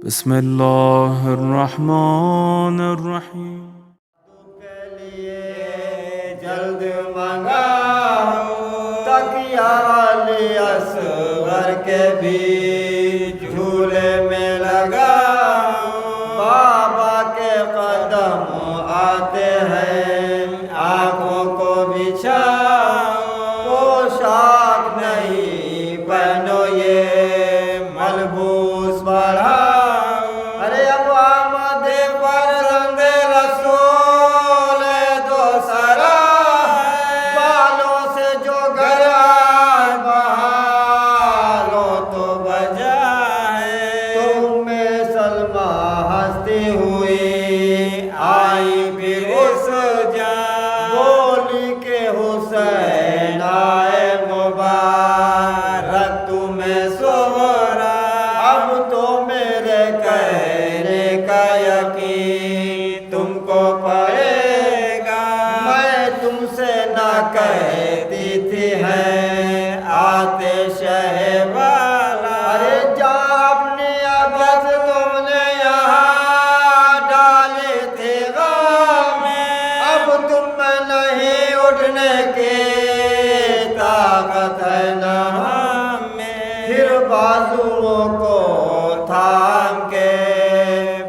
بسم اللہ الرحمن الرحیم۔ کے لیے جلد منگاؤ تکیہ علی اصغر کے بھی جھولے میں لگاؤ۔ بابا کے قدم آتے ہیں آنکھوں کو بچھاؤ۔ پوشاک نہیں پہنو یہ ملبوس بڑھاؤ۔ ارے اب آمد فرزند رسول دو سرا بالوں سے جو گیا بہاروں تو بجائے۔ تم میں سلمہ ہستی ہوئی آئی پھر اس جان بولی کے حسین آئے مبارک تمہیں سہرا۔ اب تو میرے کہنے کا یقین تم کو پڑے گا۔ میں تم سے نہ کہتی تھی ہے آتے شہ والا۔ ارے جا اپنی عبد تم نے یہاں ڈالے تھے غم میں۔ اب تم میں نہیں اٹھنے کی طاقت ہے نہ ہمیں۔ پھر بازوؤں کو تھام کے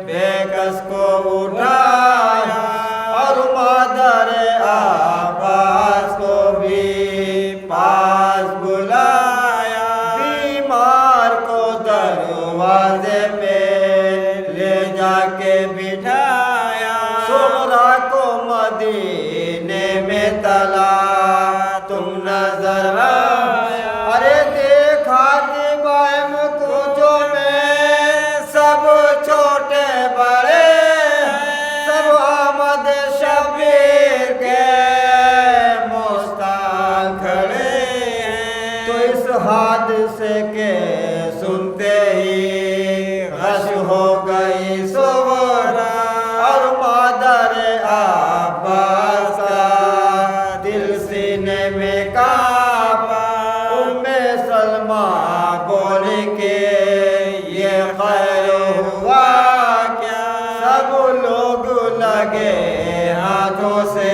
بے کس کو اٹھایا اور مادر عباس کو بھی پاس بلایا۔ بیمار کو دروازے پہ لے جا کے بٹھایا۔ سغرا کو مدینے میں تلا تم نظر آیا۔ ارے دیکھا کہ بہم کوچوں میں سب چھوٹے بڑے سب آمد شبیر کے مستعد کھڑے ہیں۔ تو اس حادثے کے سنتے ہی غش ہو گئی سغرا اور مادر عباس کا دل سینے میں کانپا۔ ام سلمہ بولی کہ یہ خیر ہوا کیا۔ سب لوگ لگے ہاتھوں سے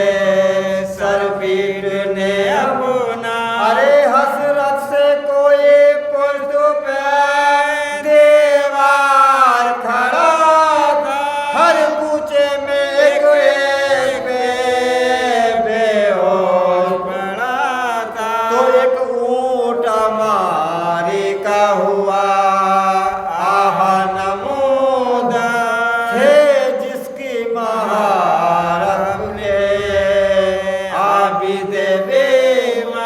سر پیٹنے اپنا۔ ارے حسرت سے کوئی پشت پہ دیوار کھڑا تھا۔ ہر کوچے میں ایک بے ہوش پڑا تھا۔ تو ایک اونٹ ماری کا ہوا آہا نمودہ تھے جس کی مہارت نے عابد بیمار۔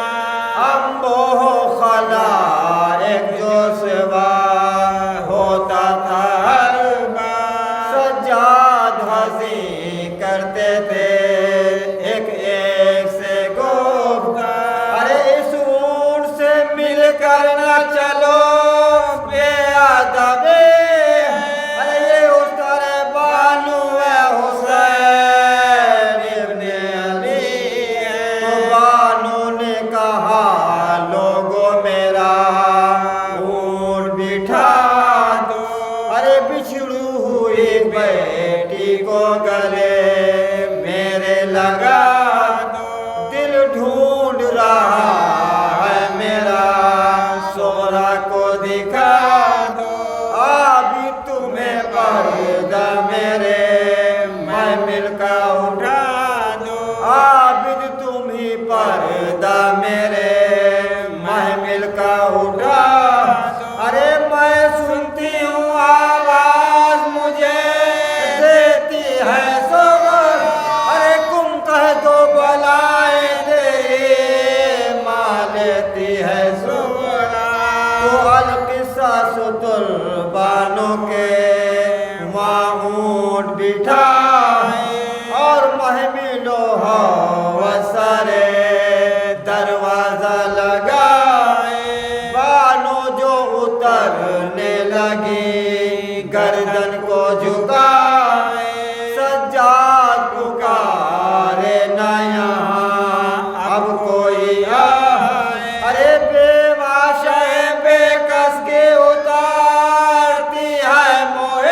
انبوہ خلائق جو سوا ہوتا تھا ہر بار۔ سجاد حزین کرتے تھے ایک ایک سے گفتہ۔ ارے اس اونٹ سے مل کر نہ چلو بے ادب ہے۔ ارے یہ اتر بانو حسین ابن علی ہے۔ تو بانو نے کہا لوگوں میرا اونٹ بٹھا دو۔ ارے بچھڑو ہوئی بیٹی کو گلے میرے لگا دو۔ دل ڈھونڈ رہا ہے میرا سغرا کو دکھا دو۔ ابھی تمہیں پردہ میرے محمل کا اٹھا دو۔ عابد تم ہی پردہ میرے محمل کا اٹھا دو۔ ارے میں سنتی ہوں آواز مجھے دیتی ہے سغرا۔ ارے تم کہہ دو بلائیں تیری ماں لیتی ہے سغرا۔ تو القصص تربانوں کے وہاں اونٹ بٹھائے اور محملو ہوا سارے دروازہ لگائے۔ بانو جو اترنے لگی گردن کو جھکائے۔ سجاد پکارے نہ یہاں اب کوئی آئے۔ ارے بے واش بے کس کے اتارتی ہے موہ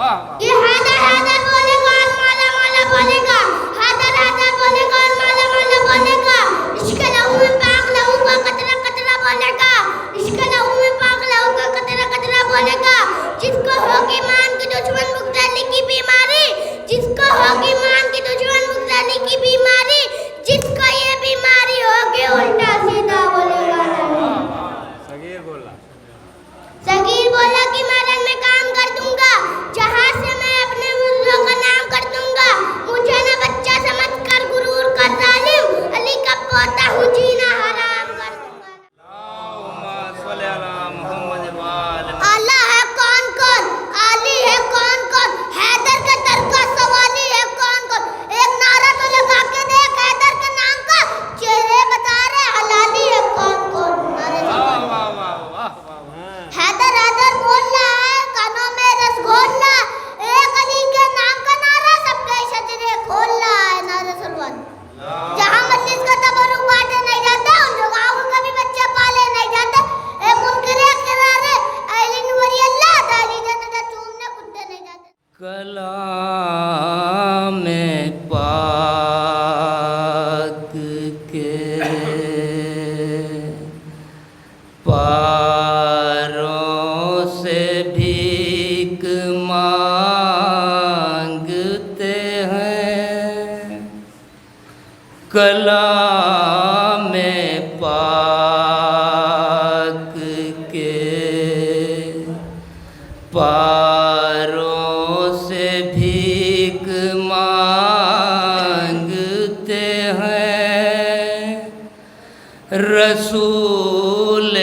کہ حیدر حیدر بولے گا اور مالا مالا بولے گا، حیدر حیدر بولے گا اور مالا مالا بولے گا، عشق لہو میں پاک لہو کا قطرہ قطرہ بولے گا، عشق لہو میں پاک لہو کا قطرہ قطرہ بولے گا، جس کو ہوگی مان کی دشمن مغتالی کی بیماری، جس کو ہوگی مان کی دشمن مغتالی کی بیماری، جس کو یہ بیماری ہوگی الٹا سیدھا بولے گا نہیں۔ صغیر بولا کہ میں رنگ میں کام کر دوں گا، جہاں سے میں اپنے مرزوں کا نام کر دوں گا، مجھے نہ بچہ سمجھ کر غرور کر ظالم، علی کا پوتا ہوں جینا حرام کر دوں گا۔ آلہ ہے کون کون، علی ہے کون کون، حیدر کے در کا سوالی ہے کون کون، ایک نعرہ تو لگا کے دیکھ حیدر کے نام کا، چہرے بتا رہے حلالی ہے کون کون۔ حیدر حیدر بول رہا ہے کانوں میں رس گھول رہا ہے، ایک علی کے نام کا نعرہ سب کے شجرے کھول رہا ہے، نعرہ سلوان۔ جہاں مجلس کا تبرک بانٹے نہیں جاتے، ان جگہوں کو کبھی بچے پالے نہیں جاتے، اے منکر اقرار اہل نوری اللہ تعالی جاتے تھا چومنے کتے نہیں جاتے۔ کلام پاک کے پاروں سے بھیک مانگتے ہیں، کلام پاک کے پاروں سے بھیک مانگتے ہیں، رسول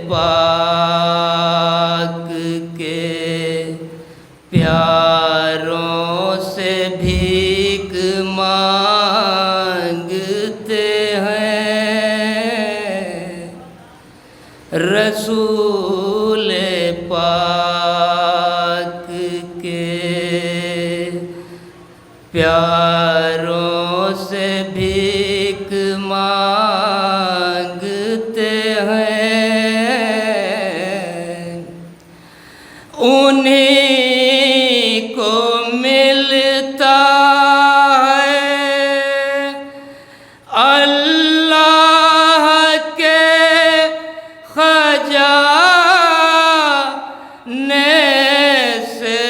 پاک کے پیاروں سے بھیک مانگتے ہیں، رسول پاک کے پیاروں سے بھیک مانگتے ہیں، انہیں کو ملتا ہے اللہ کے خزانے سے،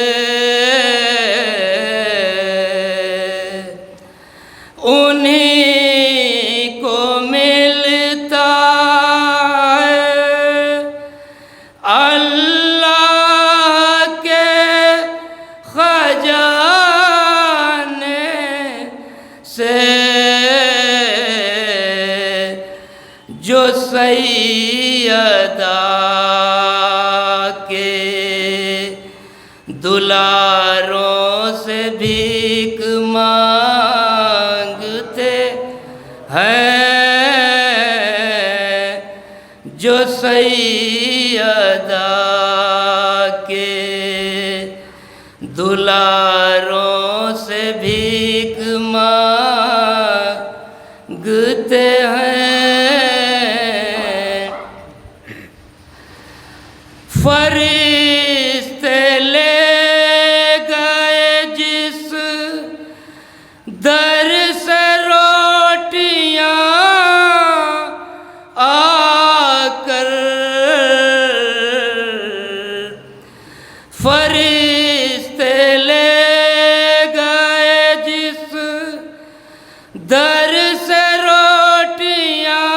انہیں کو ملتا ہے اللہ کے خزانے سے، جو سیدہ کے دلاروں سے بھیک مانگتے ہیں، جو سیدہ کے دلاروں سے بھیک مانگتے ہیں، فرشتے لے گئے جس در سے روٹیاں آ کر، فرشتے لے گئے جس در سے روٹیاں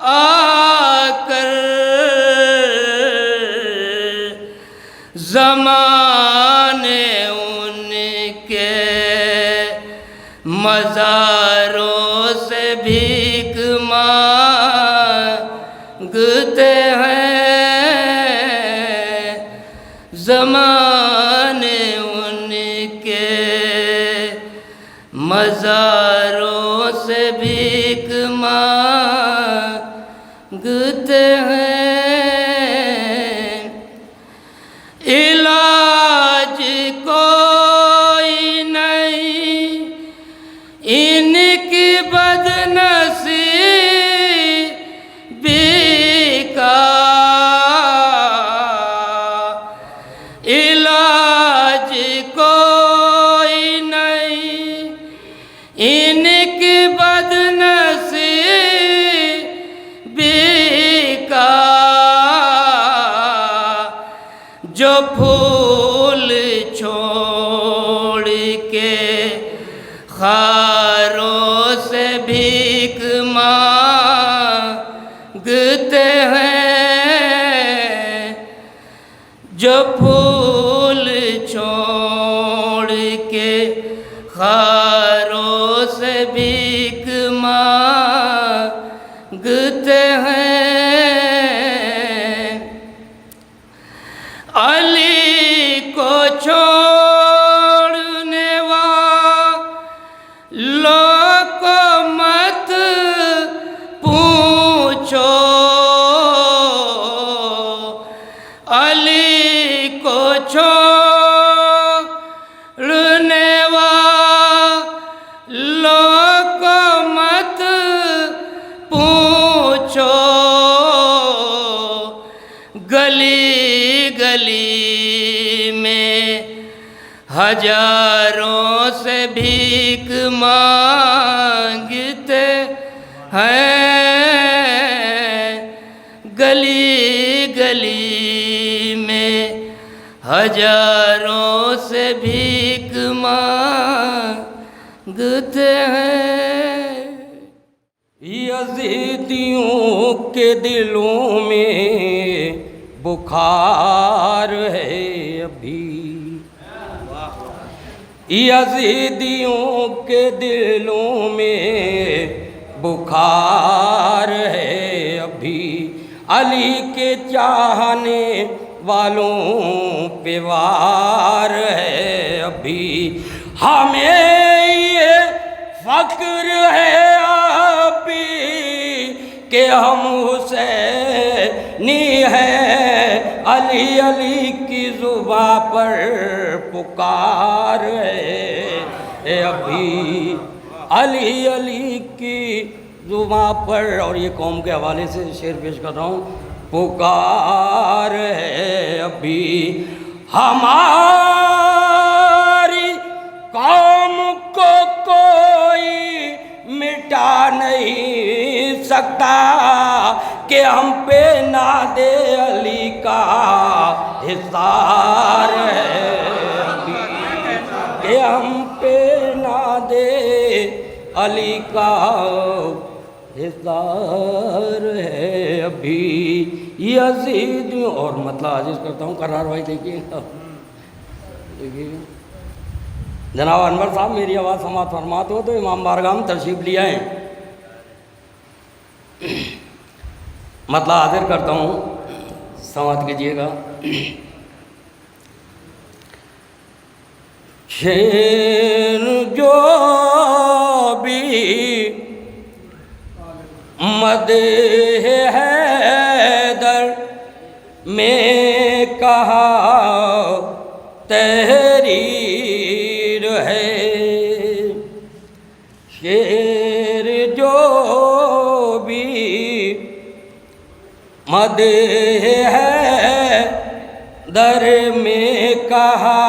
آ کر، زمانے ان کے مزاروں سے بھیک مانگتے ہیں، زمانے ان کے مزاروں سے بھیک مانگتے ہیں، علاج کوئی نہیں ان کی بدنصیبی کا، علاج جو پھول چھوڑ کے خاروں سے بھیک مانگتے ہیں، جو پھول چھوڑ کے خاروں سے بھیک مانگتے ہیں، علی کو چھوڑنے والوں کو مت پوچھو، علی کو چھوڑنے والوں کو مت پوچھو، گلی گلی میں ہزاروں سے بھیک مانگتے ہیں، گلی گلی میں ہزاروں سے بھیک مانگتے ہیں۔ یزیدیوں کے دلوں میں بخار ہے ابھی، یزیدیوں کے دلوں میں بخار ہے ابھی، علی کے چاہنے والوں پہ وار ہے ابھی، ہمیں یہ فخر ہے ابھی کہ ہم حسینی ہیں، علی علی کی زباں پر پکار ہے ابھی، علی علی کی زباں پر، اور یہ قوم کے حوالے سے شعر پیش کر رہا ہوں، پکار ہے ابھی، ہماری قوم کو کوئی مٹا نہیں سکتا کہ ہم پہ نہ دے علی کا حصار ہے ابھی، کہ ہم پہ نہ دے علی کا حصار ہے ابھی، یزید، اور مطلب عزیز کرتا ہوں قرار بھائی دیکھیے دیکھیے جناب انور صاحب میری آواز سماعت فرماتے ہو تو امام بارگاہ میں تشریف لے آئیں، مطلب حاضر کرتا ہوں، سماعت کیجیے گا۔ شیر جو بھی مدح حیدر میں کہا تحریر ہے، شیر جو بھی مدح حیدر میں کہا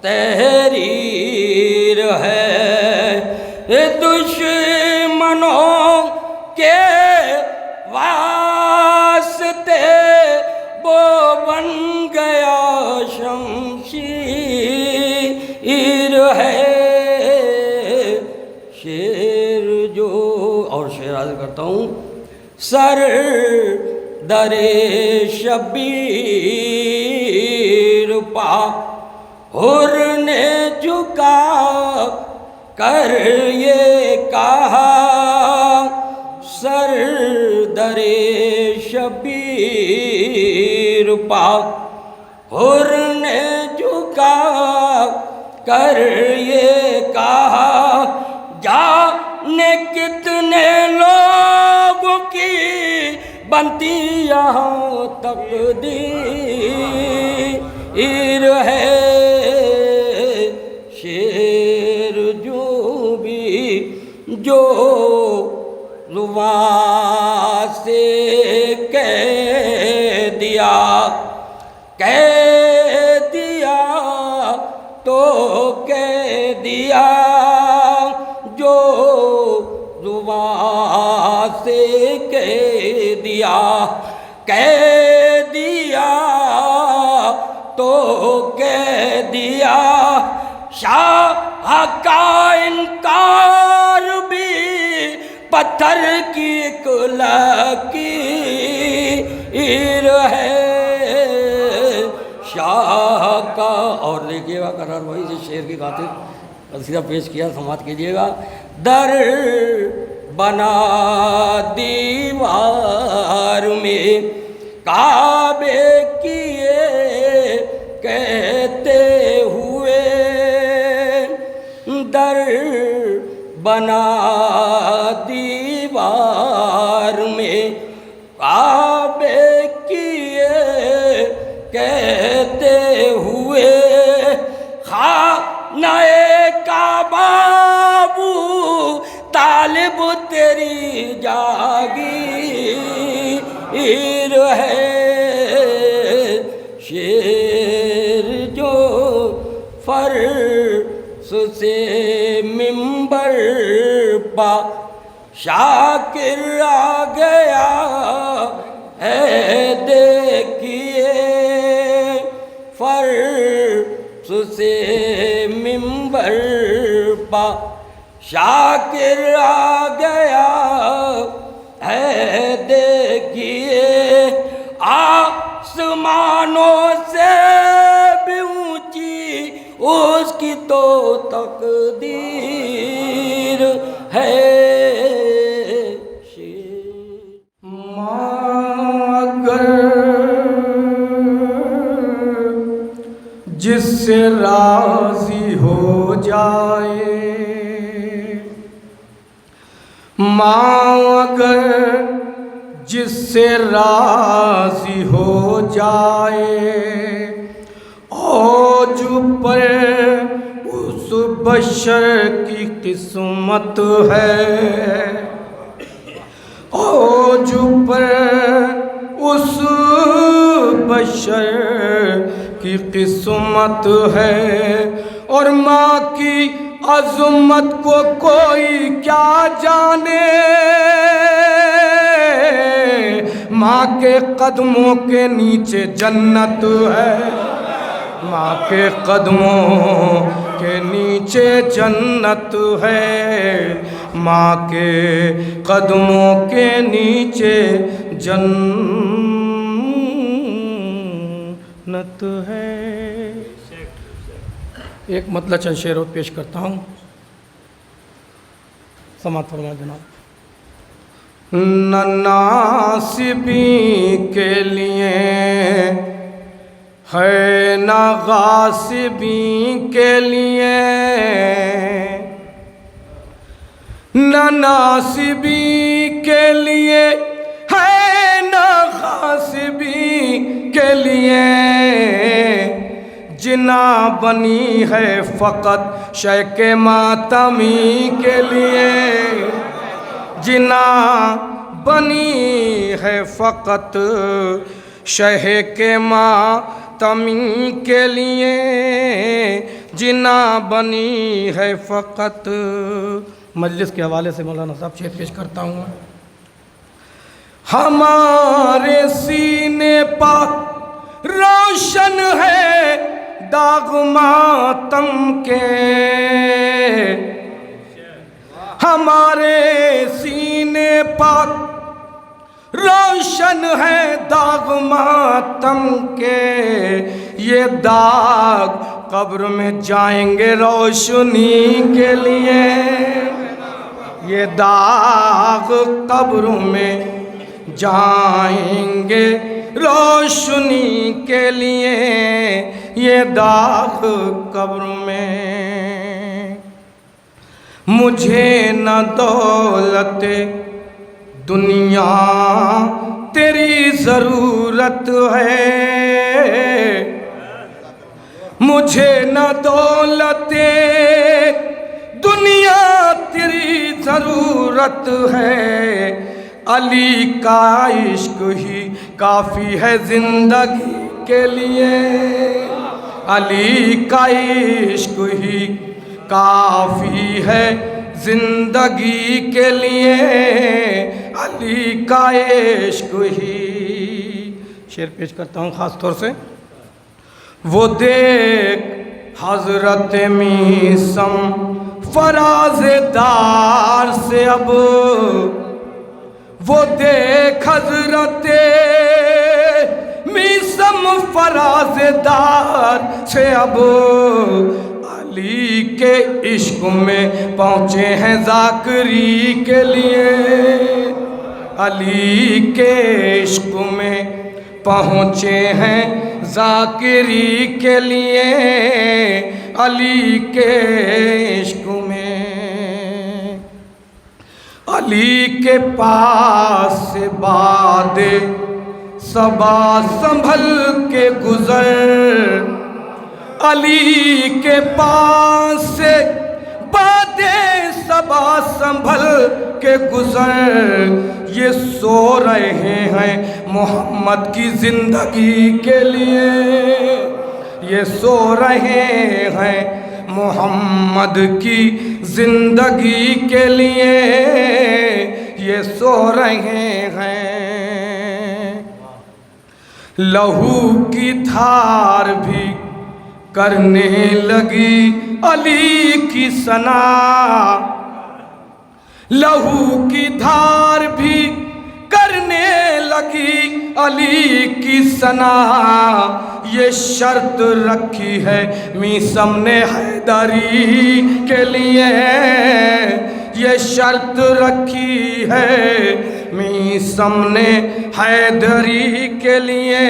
تحریر ہے، دشمنوں کے واسطے وہ بن گیا شمشیر ہے، شیر جو، اور شعر عرض کرتا ہوں، سر در شبیر پا حر نے جھکا کر یہ کہا، سر در شبیر پا حر نے جھکا کر یہ کہا، جانے کتنے لوگوں کی بنتی یہاں تقدیر ہے، شیر جو بھی جو زبان سے کہہ دیا تو کہہ دیا، جو زبان سے کہہ دیا شاہ کا انکار بھی پتھر کی ایک لکیر ہے شاہ کا. اور دیکھیے گا قرار بھائی جس شعر کی خاطر قصیدہ پیش کیا سماعت کیجیے گا. در بنا دیوار میں کعبے کیے کہتے ہوئے در بنا دیوار میں کعبے کیے کہتے ہوئے خانہ کعبہ ابو طالب تیری جاگیر ہے. شیر جو فرش سے منبر پا شاکر آ گیا ہے دیکھیے فرش سے منبر پا شاکر آ گیا ہے دیکھیے آسمانوں سے بھی اونچی اس کی تو تقدیر ہے. جس سے راضی ہو جائے ماں اگر جس سے راضی ہو جائے اوج پر اس بشر کی قسمت ہے اوج پر اس بشر کی قسمت ہے. اور ماں کی عظمت کو کوئی کیا جانے ماں کے قدموں کے نیچے جنت ہے ماں کے قدموں کے نیچے جنت ہے ماں کے قدموں کے نیچے جنت ہے. ایک مطلع چند شعر اور پیش کرتا ہوں سماعت فرمائیں جناب. نہ ناصبی کے لیے ہے نہ غاصبی کے لیے نہ ناصبی کے لیے ہے نہ غاصبی کے لیے جنا بنی ہے فقط شے کے ماتمی کے لیے جنا بنی ہے فقط شے کے ماتمی کے لیے جنا بنی ہے فقط. مجلس کے حوالے سے مولانا صاحب شعر پیش کرتا ہوں. ہمارے سینے پاک روشن ہے داغ ماتم کے ہمارے سینے پاک روشن ہے داغ ماتم کے یہ داغ قبر میں جائیں گے روشنی کے لیے یہ داغ قبر میں جائیں گے روشنی کے لیے یہ داغ قبر میں. مجھے نہ دولت دنیا تیری ضرورت ہے مجھے نہ دولت دنیا تیری ضرورت ہے علی کا عشق ہی کافی ہے زندگی کے لیے علی کا عشق ہی کافی ہے زندگی کے لیے علی کا عشق ہی. شعر پیش کرتا ہوں خاص طور سے. وہ دیکھ حضرت میثم فراز دار سے اب وہ دیکھ حضرت میثم فراز دار سے اب علی کے عشق میں پہنچے ہیں ذاکری کے لیے، علی کے عشق میں پہنچے ہیں ذاکری کے لیے، علی کے عشق میں۔ علی کے پاس سے باد صبا سنبھل کے گزر، علی کے پاس سے باد صبا سنبھل کے گزر، یہ سو رہے ہیں محمد کی زندگی کے لیے، یہ سو رہے ہیں محمد کی زندگی کے لیے، یہ سو رہے ہیں۔ لہو کی دھار بھی کرنے لگی علی کی ثنا، لہو کی دھار بھی کرنے لگی علی کی ثنا، یہ شرط رکھی ہے میثم نے حیدری کے لیے، یہ شرط رکھی ہے میثم نے حیدری کے لیے،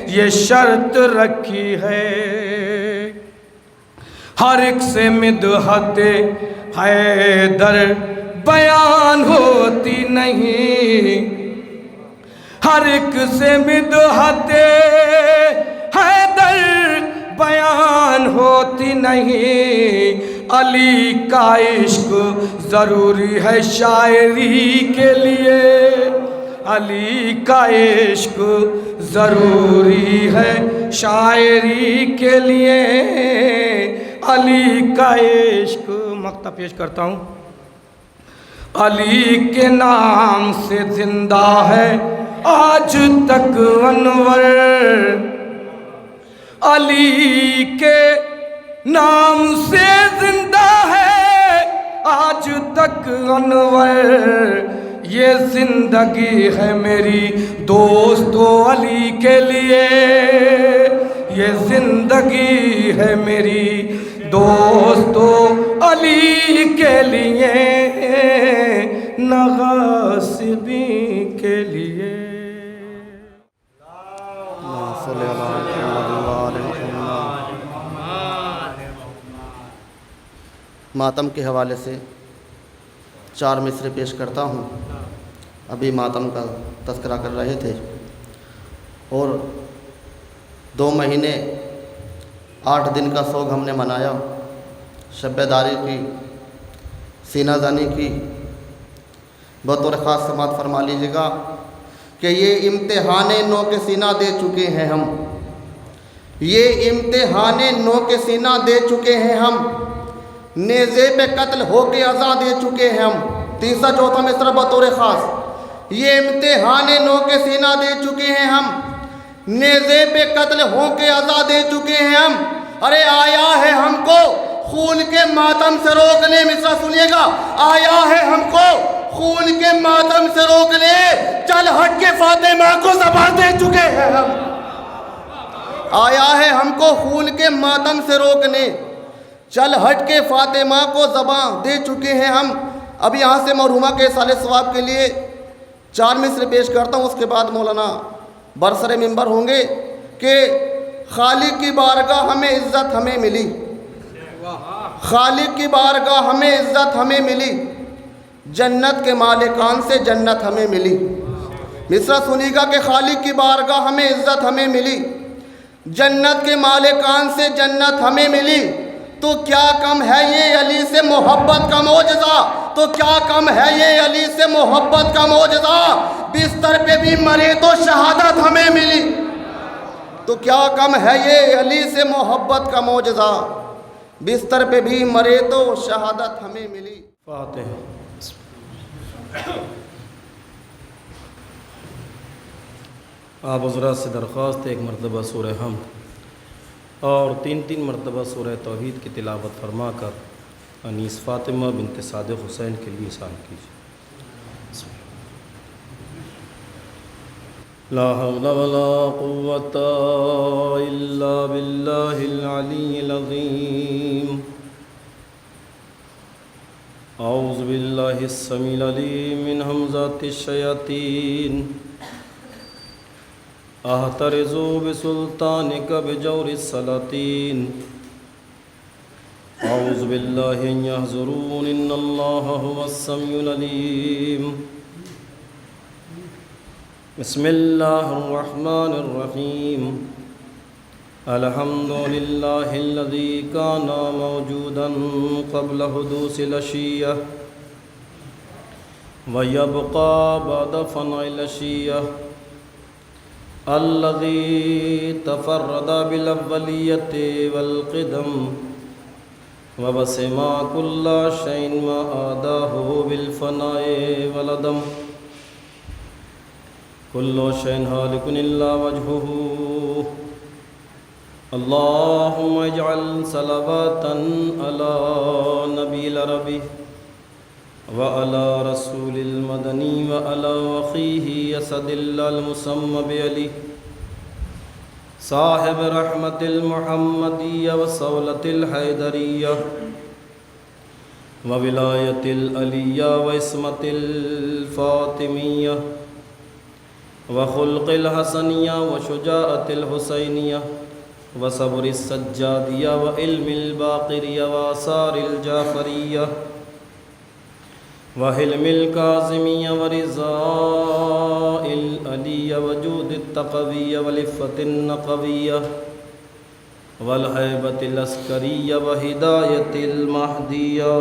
یہ شرط رکھی ہے۔ ہر ایک سے مدحت حیدر بیان ہوتی نہیں، ہر ایک سے مدحت حیدر بیان ہوتی نہیں، علی کا عشق ضروری ہے شاعری کے لیے، علی کا عشق ضروری ہے شاعری کے لیے، علی کا عشق۔ مقطع پیش کرتا ہوں۔ علی کے نام سے زندہ ہے آج تک انور، علی کے نام سے زندہ ہے آج تک انور، یہ زندگی ہے میری دوستو علی کے لیے، یہ زندگی ہے میری دوستو علی کے لیے، نہ غاصبی کے لیے۔ ماتم کے حوالے سے 4 مصرے پیش کرتا ہوں۔ ابھی ماتم کا تذکرہ کر رہے تھے، اور 2 مہینے 8 دن کا سوگ ہم نے منایا، شب داری کی، سینہ زنی کی۔ بطور خاص سماعت فرما لیجیے گا کہ یہ امتحان نو کے سینہ دے چکے ہیں ہم، یہ امتحان نو کے سینہ دے چکے ہیں ہم، نیزے پہ قتل ہو کے عزا دے چکے ہیں ہم۔ 3-4 مصرع بطور خاص، یہ امتحان نو کے سینہ دے چکے ہیں ہم، نیزے پہ قتل ہو کے عزا دے چکے ہیں ہم۔ ارے آیا ہے ہم کو خون کے ماتم سے روکنے، مصرع سنیے گا، آیا ہے ہم کو خون کے ماتم سے روکنے، چل ہٹ کے فاطمہ کو زبان دے چکے ہیں ہم۔ آیا ہے ہم کو خون کے ماتم سے روکنے، چل ہٹ کے فاطمہ کو زبان دے چکے ہیں ہم۔ اب یہاں سے مرحومہ کے سال ثواب کے لیے 4 مصرے پیش کرتا ہوں، اس کے بعد مولانا برسر منبر ہوں گے کہ خالق کی بارگاہ ہمیں عزت ہمیں ملی، خالق کی بارگاہ ہمیں عزت ہمیں ملی، جنت کے مالکان سے جنت ہمیں ملی۔ مصرع سنیے گا کہ خالق کی بارگاہ ہمیں عزت ہمیں ملی، جنت کے مالکان سے جنت ہمیں ملی، تو کیا کم ہے یہ علی سے محبت کا معجزہ، تو کیا کم ہے یہ علی سے محبت کا معجزہ، بستر پہ بھی مرے تو شہادت ہمیں ملی، تو کیا کم ہے یہ علی سے محبت کا معجزہ، بستر پہ بھی مرے تو شہادت ہمیں ملی۔ فاتح۔ آپ حضرات سے درخواست ہے ایک مرتبہ سورہ حمد اور 3 مرتبہ سورہ توحید کی تلاوت فرما کر انیس فاطمہ بنت صادق حسین کے لیے سال کیجیے۔ لا حول ولا قوة إلا بالله العلي العظيم۔ أعوذ بالله السميع العليم من همزات الشياطين، أحترز بسلطانك بجور السلاطين، أعوذ بالله أن يحضرون إن الله هو السميع العليم۔ بسم الله الرحمن الرحيم، الحمد لله الذي كان موجودا قبل حدوث الأشياء ويبقى بعد فناء الأشياء، الذي تفرد بالأولية والقدم وبسم كل شيء ما آداه بالفناء والعدم، كل شيء هالك إلا وجهه، اللهم اجعل صلوات على نبي العربي وعلى رسول المدني وعلى أخيه أسد الله المسمى بعلي صاحب رحمة المحمدية وصولة الحيدرية وولاية العلية واسمة الفاطمية وخلق الحسنية وشجاعة الحسينية وصبر السجادية وعلم الباقرية وآثار الجعفرية وحلم الكاظمية ورضاء العلية وجود التقوية والعفة النقوية والهيبة العسكرية وهداية المهدية،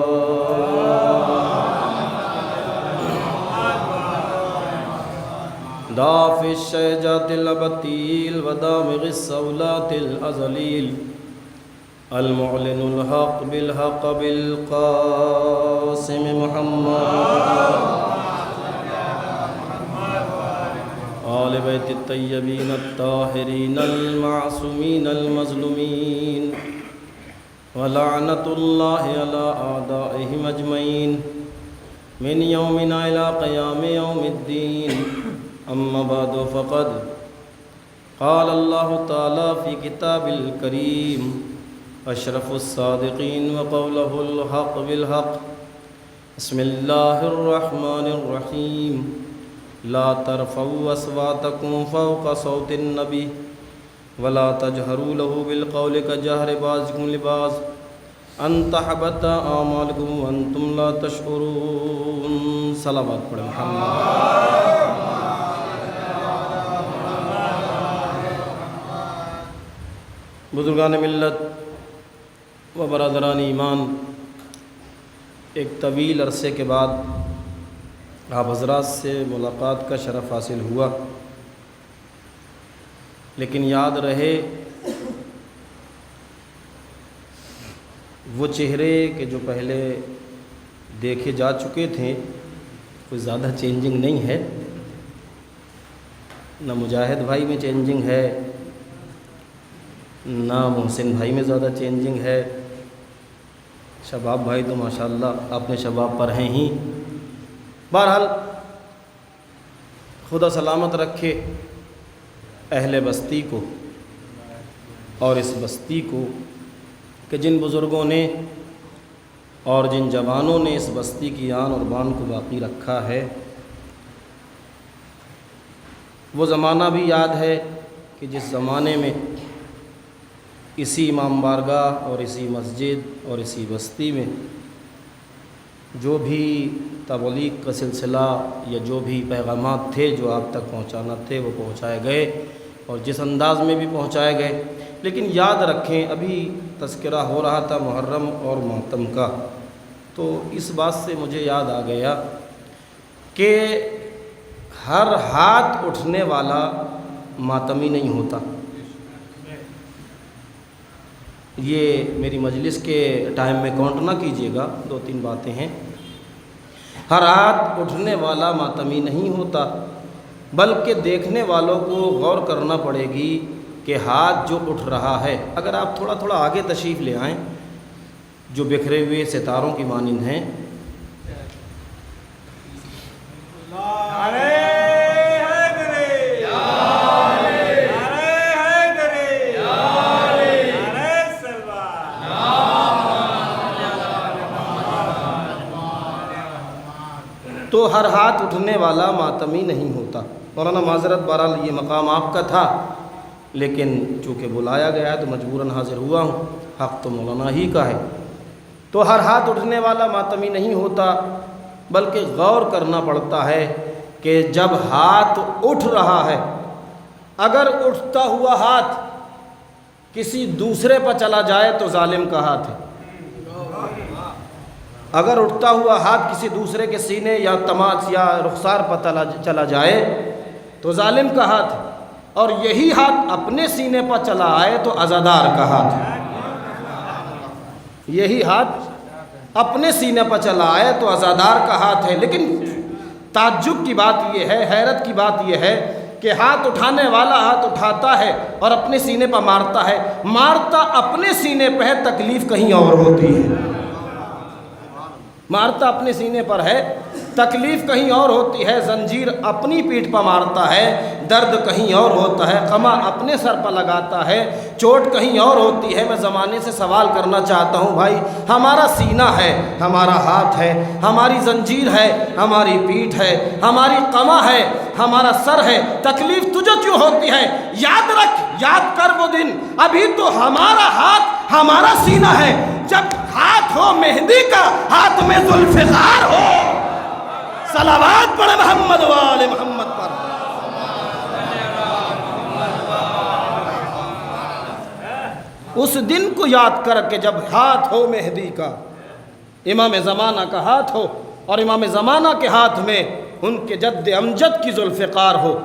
دافع الشجاعة الأبطيل ودامغ الصولات الأزليل، المعلن الحق بالحق بالقاسم محمد آل بیت الطیبین الطاہرین المعصومین المظلومین، ولعنۃ اللہ علی اعدائہم اجمعین من یومنا الی قیام یوم الدین، اما بعد فقد قال اللہ تعالی فی کتاب الکریم اشرف الصادقین وقولہ الحق بالحق، بسم اللہ الرحمن الرحیم، لا ترفعوا اصواتکم فوق صوت النبی ولا تجہروا له بالقول کجہر بعضکم لبعض ان تحبط اعمالکم وانتم لا تشعرون۔ صلوات پڑھیں محمد۔ بزرگان ملت و برادران ایمان، ایک طویل عرصے کے بعد آپ حضرات سے ملاقات کا شرف حاصل ہوا، لیکن یاد رہے وہ چہرے کہ جو پہلے دیکھے جا چکے تھے، کوئی زیادہ چینجنگ نہیں ہے، نہ مجاہد بھائی میں چینجنگ ہے، نہ محسن بھائی میں زیادہ چینجنگ ہے، شباب بھائی تو ماشاءاللہ اپنے شباب پر ہیں ہی۔ بہرحال خدا سلامت رکھے اہل بستی کو اور اس بستی کو کہ جن بزرگوں نے اور جن جوانوں نے اس بستی کی آن اور بان کو باقی رکھا ہے۔ وہ زمانہ بھی یاد ہے کہ جس زمانے میں اسی امام بارگاہ اور اسی مسجد اور اسی بستی میں جو بھی تبلیغ کا سلسلہ یا جو بھی پیغامات تھے جو آپ تک پہنچانا تھے وہ پہنچائے گئے اور جس انداز میں بھی پہنچائے گئے، لیکن یاد رکھیں ابھی تذکرہ ہو رہا تھا محرم اور ماتم کا، تو اس بات سے مجھے یاد آ گیا کہ ہر ہاتھ اٹھنے والا ماتمی نہیں ہوتا۔ یہ میری مجلس کے ٹائم میں کاؤنٹ نہ کیجیے گا، 2-3 باتیں ہیں۔ ہر ہاتھ اٹھنے والا ماتمی نہیں ہوتا، بلکہ دیکھنے والوں کو غور کرنا پڑے گی کہ ہاتھ جو اٹھ رہا ہے، اگر آپ تھوڑا تھوڑا آگے تشریف لے آئیں، جو بکھرے ہوئے ستاروں کی مانند ہیں، تو ہر ہاتھ اٹھنے والا ماتمی نہیں ہوتا۔ مولانا معذرت، بہرحال یہ مقام آپ کا تھا، لیکن چونکہ بلایا گیا ہے تو مجبوراً حاضر ہوا ہوں، حق تو مولانا ہی کا ہے۔ تو ہر ہاتھ اٹھنے والا ماتمی نہیں ہوتا، بلکہ غور کرنا پڑتا ہے کہ جب ہاتھ اٹھ رہا ہے، اگر اٹھتا ہوا ہاتھ کسی دوسرے پر چلا جائے تو ظالم کا ہاتھ ہے، اگر اٹھتا ہوا ہاتھ کسی دوسرے کے سینے یا تماس یا رخسار پر چلا جائے تو ظالم کا ہاتھ ہے، اور یہی ہاتھ اپنے سینے پر چلا آئے تو عزادار کا ہاتھ ہے۔ یہی ہاتھ اپنے سینے پر چلا آئے تو عزادار کا ہاتھ ہے۔ لیکن تعجب کی بات یہ ہے، حیرت کی بات یہ ہے کہ ہاتھ اٹھانے والا ہاتھ اٹھاتا ہے اور اپنے سینے پر مارتا ہے، مارتا اپنے سینے پہ ہے، تکلیف کہیں اور ہوتی ہے۔ مارتا اپنے سینے پر ہے، تکلیف کہیں اور ہوتی ہے، زنجیر اپنی پیٹھ پر مارتا ہے، درد کہیں اور ہوتا ہے، قمع اپنے سر پر لگاتا ہے، چوٹ کہیں اور ہوتی ہے۔ میں زمانے سے سوال کرنا چاہتا ہوں، بھائی ہمارا سینہ ہے، ہمارا ہاتھ ہے، ہماری زنجیر ہے، ہماری پیٹھ ہے، ہماری قمع ہے، ہمارا سر ہے، تکلیف تجھے کیوں ہوتی ہے؟ یاد رکھ، یاد کر وہ دن، ابھی تو ہمارا ہاتھ ہمارا سینہ ہے، جب ہاتھ ہو مہدی کا، ہاتھ میں ذوالفقار ہو، صلوات پڑھ محمد وآل محمد پر۔ اس دن کو یاد کر کے جب ہاتھ ہو مہدی کا، امام زمانہ کا ہاتھ ہو، اور امام زمانہ کے ہاتھ میں ان کے جد امجد کی ذوالفقار ہو،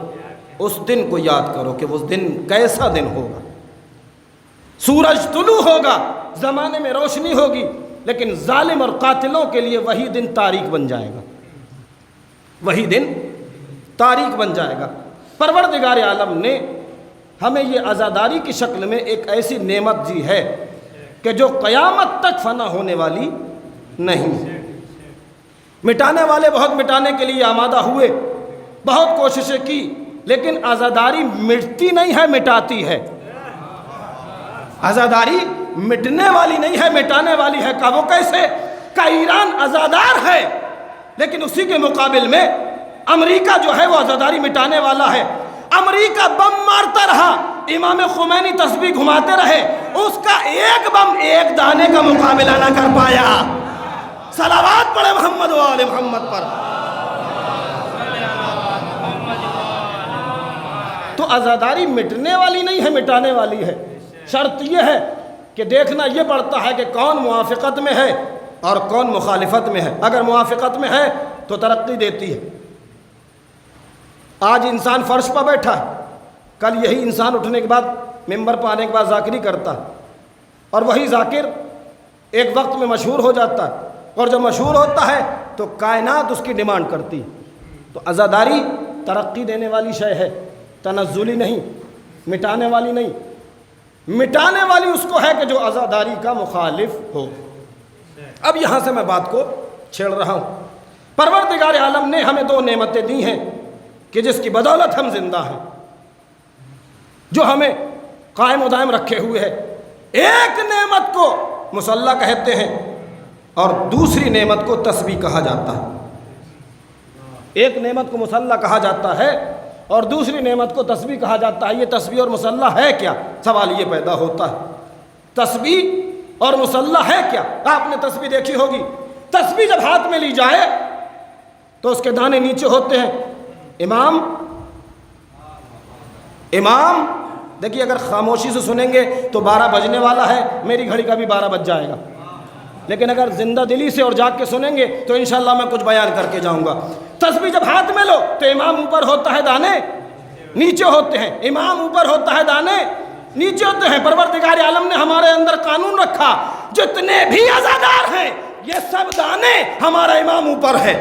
اس دن کو یاد کرو کہ اس دن کیسا دن ہوگا۔ سورج طلوع ہوگا، زمانے میں روشنی ہوگی، لیکن ظالم اور قاتلوں کے لیے وہی دن تاریک بن جائے گا، وہی دن تاریک بن جائے گا۔ پروردگار عالم نے ہمیں یہ عزاداری کی شکل میں ایک ایسی نعمت دی ہے کہ جو قیامت تک فنا ہونے والی نہیں۔ مٹانے والے بہت مٹانے کے لیے آمادہ ہوئے، بہت کوششیں کی، لیکن عزاداری مٹتی نہیں ہے، مٹاتی ہے۔ عزاداری مٹنے والی نہیں ہے، مٹانے والی ہے۔ کہ وہ کیسے؟ کہ ایران عزادار ہے، لیکن اسی کے مقابل میں امریکہ جو ہے وہ عزاداری مٹانے والا ہے۔ امریکہ بم مارتا رہا، امام خمینی تسبیح گھماتے رہے، اس کا ایک بم ایک دانے کا مقابلہ نہ کر پایا۔ صلوات پڑھے محمد وآل محمد پر۔ تو عزاداری مٹنے والی نہیں ہے، مٹانے والی ہے۔ شرط یہ ہے کہ دیکھنا یہ پڑتا ہے کہ کون موافقت میں ہے اور کون مخالفت میں ہے۔ اگر موافقت میں ہے تو ترقی دیتی ہے۔ آج انسان فرش پر بیٹھا ہے، کل یہی انسان اٹھنے کے بعد ممبر پر آنے کے بعد ذاکری کرتا ہے، اور وہی ذاکر ایک وقت میں مشہور ہو جاتا ہے، اور جب مشہور ہوتا ہے تو کائنات اس کی ڈیمانڈ کرتی ہے۔ تو عزاداری ترقی دینے والی شے ہے، تنزلی نہیں، مٹانے والی نہیں۔ مٹانے والی اس کو ہے کہ جو عزاداری کا مخالف ہو۔ اب یہاں سے میں بات کو چھیڑ رہا ہوں۔ پروردگار عالم نے ہمیں دو نعمتیں دی ہیں کہ جس کی بدولت ہم زندہ ہیں، جو ہمیں قائم و دائم رکھے ہوئے ہے۔ ایک نعمت کو مصلی کہتے ہیں اور دوسری نعمت کو تسبیح کہا جاتا ہے۔ ایک نعمت کو مصلی کہا جاتا ہے اور دوسری نعمت کو تسبیح کہا جاتا ہے۔ یہ تسبیح اور مصلی ہے کیا؟ سوال یہ پیدا ہوتا ہے، تسبیح اور مصلی ہے کیا؟ آپ نے تسبیح دیکھی ہوگی، تسبیح جب ہاتھ میں لی جائے تو اس کے دانے نیچے ہوتے ہیں۔ امام دیکھیے، اگر خاموشی سے سنیں گے تو 12 بجنے والا ہے، میری گھڑی کا بھی 12 بج جائے گا، لیکن اگر زندہ دلی سے اور جاگ کے سنیں گے تو انشاءاللہ میں کچھ بیان کر کے جاؤں گا۔ تسبیح جب ہاتھ میں لو تو امام اوپر ہوتا ہے، دانے نیچے ہوتے ہیں۔ امام اوپر ہوتا ہے، دانے نیچے ہوتے ہیں۔ پروردگار عالم نے ہمارے اندر قانون رکھا، جتنے بھی عزادار ہیں یہ سب دانے، ہمارا امام اوپر ہے۔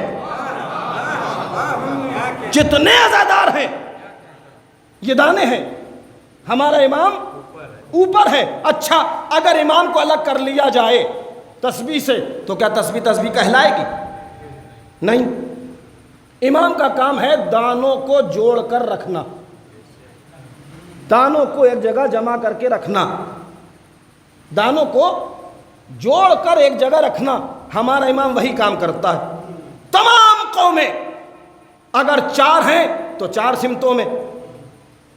جتنے عزادار ہیں یہ دانے ہیں۔ ہمارا امام اوپر ہے. اچھا اگر امام کو الگ کر لیا جائے تسبیح سے تو کیا تسبیح کہلائے گی؟ نہیں. امام کا کام ہے دانوں کو جوڑ کر رکھنا، دانوں کو ایک جگہ جمع کر کے رکھنا، دانوں کو جوڑ کر ایک جگہ رکھنا. ہمارا امام وہی کام کرتا ہے. تمام قومیں اگر 4 ہیں تو 4 سمتوں میں،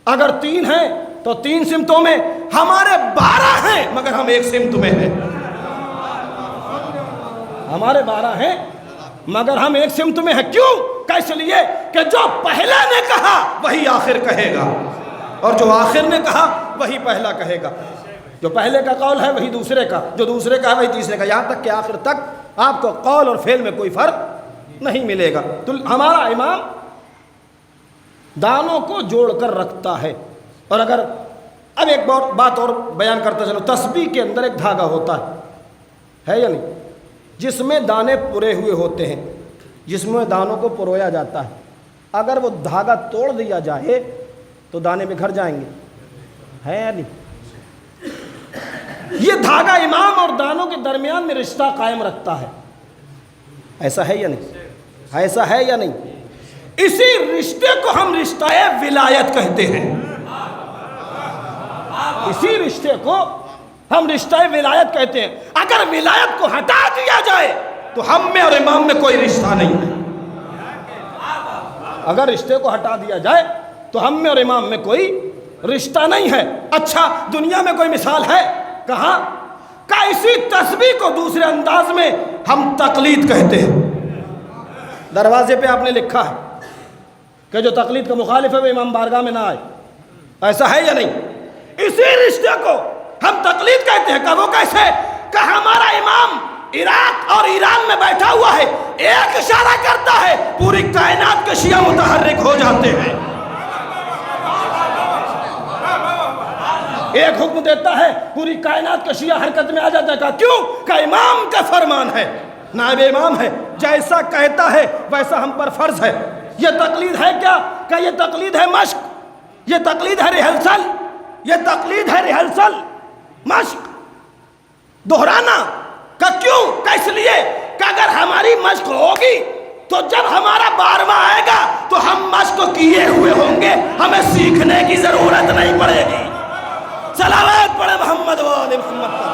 اگر 3 ہیں تو 3 سمتوں میں. ہمارے 12 ہیں مگر ہم ایک سمت میں ہیں. ہمارے 12 ہیں مگر ہم ایک سمت میں ہیں. کیوں؟ اس لیے کہ جو پہلا نے کہا وہی آخر کہے گا، اور جو آخر نے کہا وہی پہلا کہے گا. جو پہلے کا قول ہے وہی دوسرے کا، جو دوسرے کا ہے وہی تیسرے کا، یہاں تک کہ آخر تک آپ کو قول اور فعل میں کوئی فرق نہیں ملے گا. تو ہمارا امام دانوں کو جوڑ کر رکھتا ہے. اور اگر اب ایک بات اور بیان کرتا چلو، تسبیح کے اندر ایک دھاگا ہوتا ہے یا نہیں، جس میں دانے پرے ہوئے ہوتے ہیں، جس میں دانوں کو پرویا جاتا ہے. اگر وہ دھاگا توڑ دیا جائے تو دانے بکھر جائیں گے، ہے یا نہیں؟ یہ دھاگا امام اور دانوں کے درمیان میں رشتہ قائم رکھتا ہے. ایسا ہے یا نہیں؟ ایسا ہے یا نہیں؟ اسی رشتے کو ہم رشتہ ولایت کہتے ہیں. اسی رشتے کو ہم رشتہ ولایت کہتے ہیں. اگر ولایت کو ہٹا دیا جائے تو ہم میں اور امام میں کوئی رشتہ نہیں ہے. اگر رشتے کو ہٹا دیا جائے تو ہم میں اور امام میں کوئی رشتہ نہیں ہے. اچھا دنیا میں کوئی مثال ہے؟ کہاں؟ کہ اسی تسبیح کو دوسرے انداز میں ہم تقلید کہتے ہیں. دروازے پہ آپ نے لکھا ہے کہ جو تقلید کا مخالف ہے وہ امام بارگاہ میں نہ آئے. ایسا ہے یا نہیں؟ اسی رشتے کو ہم تقلید کہتے ہیں. کہ وہ کیسے؟ کہ ہمارا امام عراق اور ایران میں بیٹھا ہوا ہے، ایک اشارہ کرتا ہے پوری کائنات کے شیعہ متحرک ہو جاتے ہیں. ایک حکم دیتا ہے پوری کائنات کے شیعہ حرکت میں آ جاتا ہے. کیوں؟ کہ امام کا فرمان ہے، نائب امام ہے، جیسا کہتا ہے ویسا ہم پر فرض ہے. یہ تقلید ہے کیا؟ کہ یہ تقلید ہے مشق، یہ تقلید ہے ریہرسل، یہ تقلید ہے ریہرسل، مشق، دہرانا. کہ کیوں؟ کہ اس لیے کہ اگر ہماری مشق ہوگی تو جب ہمارا 12واں آئے گا تو ہم مشق کیے ہوئے ہوں گے، ہمیں سیکھنے کی ضرورت نہیں پڑے گی. صلوات پڑھے محمد و آل محمد پر.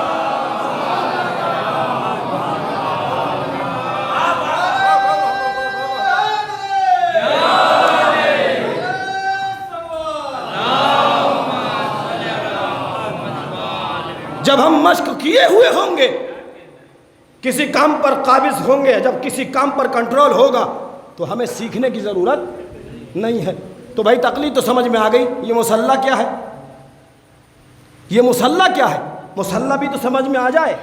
جب ہم مشق کیے ہوئے ہوں گے، کسی کام پر قابض ہوں گے، جب کسی کام پر کنٹرول ہوگا تو ہمیں سیکھنے کی ضرورت نہیں ہے. تو بھائی تقلید تو سمجھ میں آ گئی. یہ مصلی کیا ہے؟ یہ مصلی کیا ہے؟ مصلی بھی تو سمجھ میں آ جائے.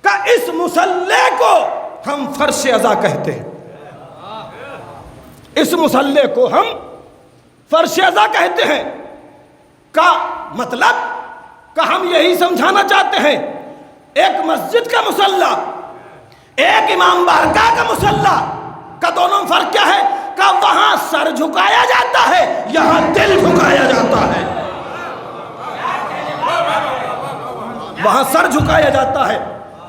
کہ اس مصلی کو ہم فرش اعضا کہتے ہیں. اس مصلی کو ہم فرش اعضا کہتے ہیں. کا مطلب کہ ہم یہی سمجھانا چاہتے ہیں ایک مسجد کا مصلی، ایک امام بارگاہ کا مصلی کا دونوں فرق کیا ہے؟ کہ وہاں سر جھکایا جاتا ہے، یہاں دل جھکایا جاتا ہے. وہاں سر جھکایا جاتا ہے،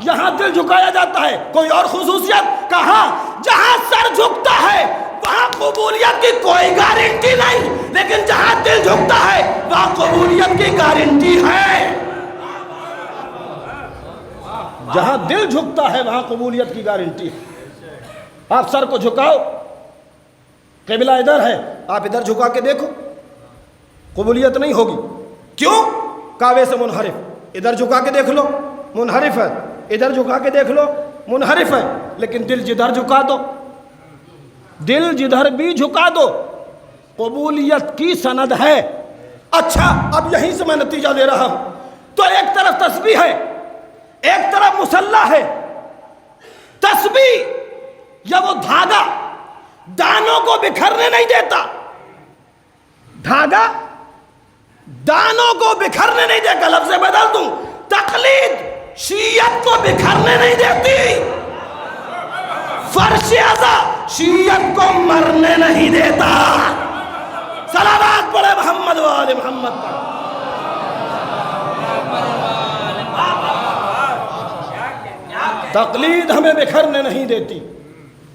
یہاں دل جھکایا جاتا ہے. کوئی اور خصوصیت؟ کہاں؟ جہاں سر جھکتا ہے وہاں قبولیت کی کوئی گارنٹی نہیں، لیکن جہاں دل جھکتا ہے وہاں قبولیت کی گارنٹی ہے. جہاں دل جھکتا ہے وہاں قبولیت کی گارنٹی ہے. آپ سر کو جھکاؤ، قبلہ ادھر ہے، آپ ادھر جھکا کے دیکھو، قبولیت نہیں ہوگی. کیوں؟ کعبے سے منحرف. ادھر جھکا کے دیکھ لو منحرف ہے، ادھر جھکا کے دیکھ لو منحرف ہے. لیکن دل جدھر جھکا دو، دل جدھر بھی جھکا دو، قبولیت کی سند ہے. اچھا اب یہیں سے میں نتیجہ دے رہا ہوں. تو ایک طرف تسبیح ہے، ایک طرف مصلی ہے. تسبیح یا وہ دھاگا دانوں کو بکھرنے نہیں دیتا، دھاگا دانوں کو بکھرنے نہیں دے گا. لفظ بدل دوں، تقلید شیعت کو بکھرنے نہیں دیتی، فرش اعضا شیعت کو مرنے نہیں دیتا. صلوات پڑھے محمد و آل محمد پر. تقلید ہمیں بکھرنے نہیں دیتی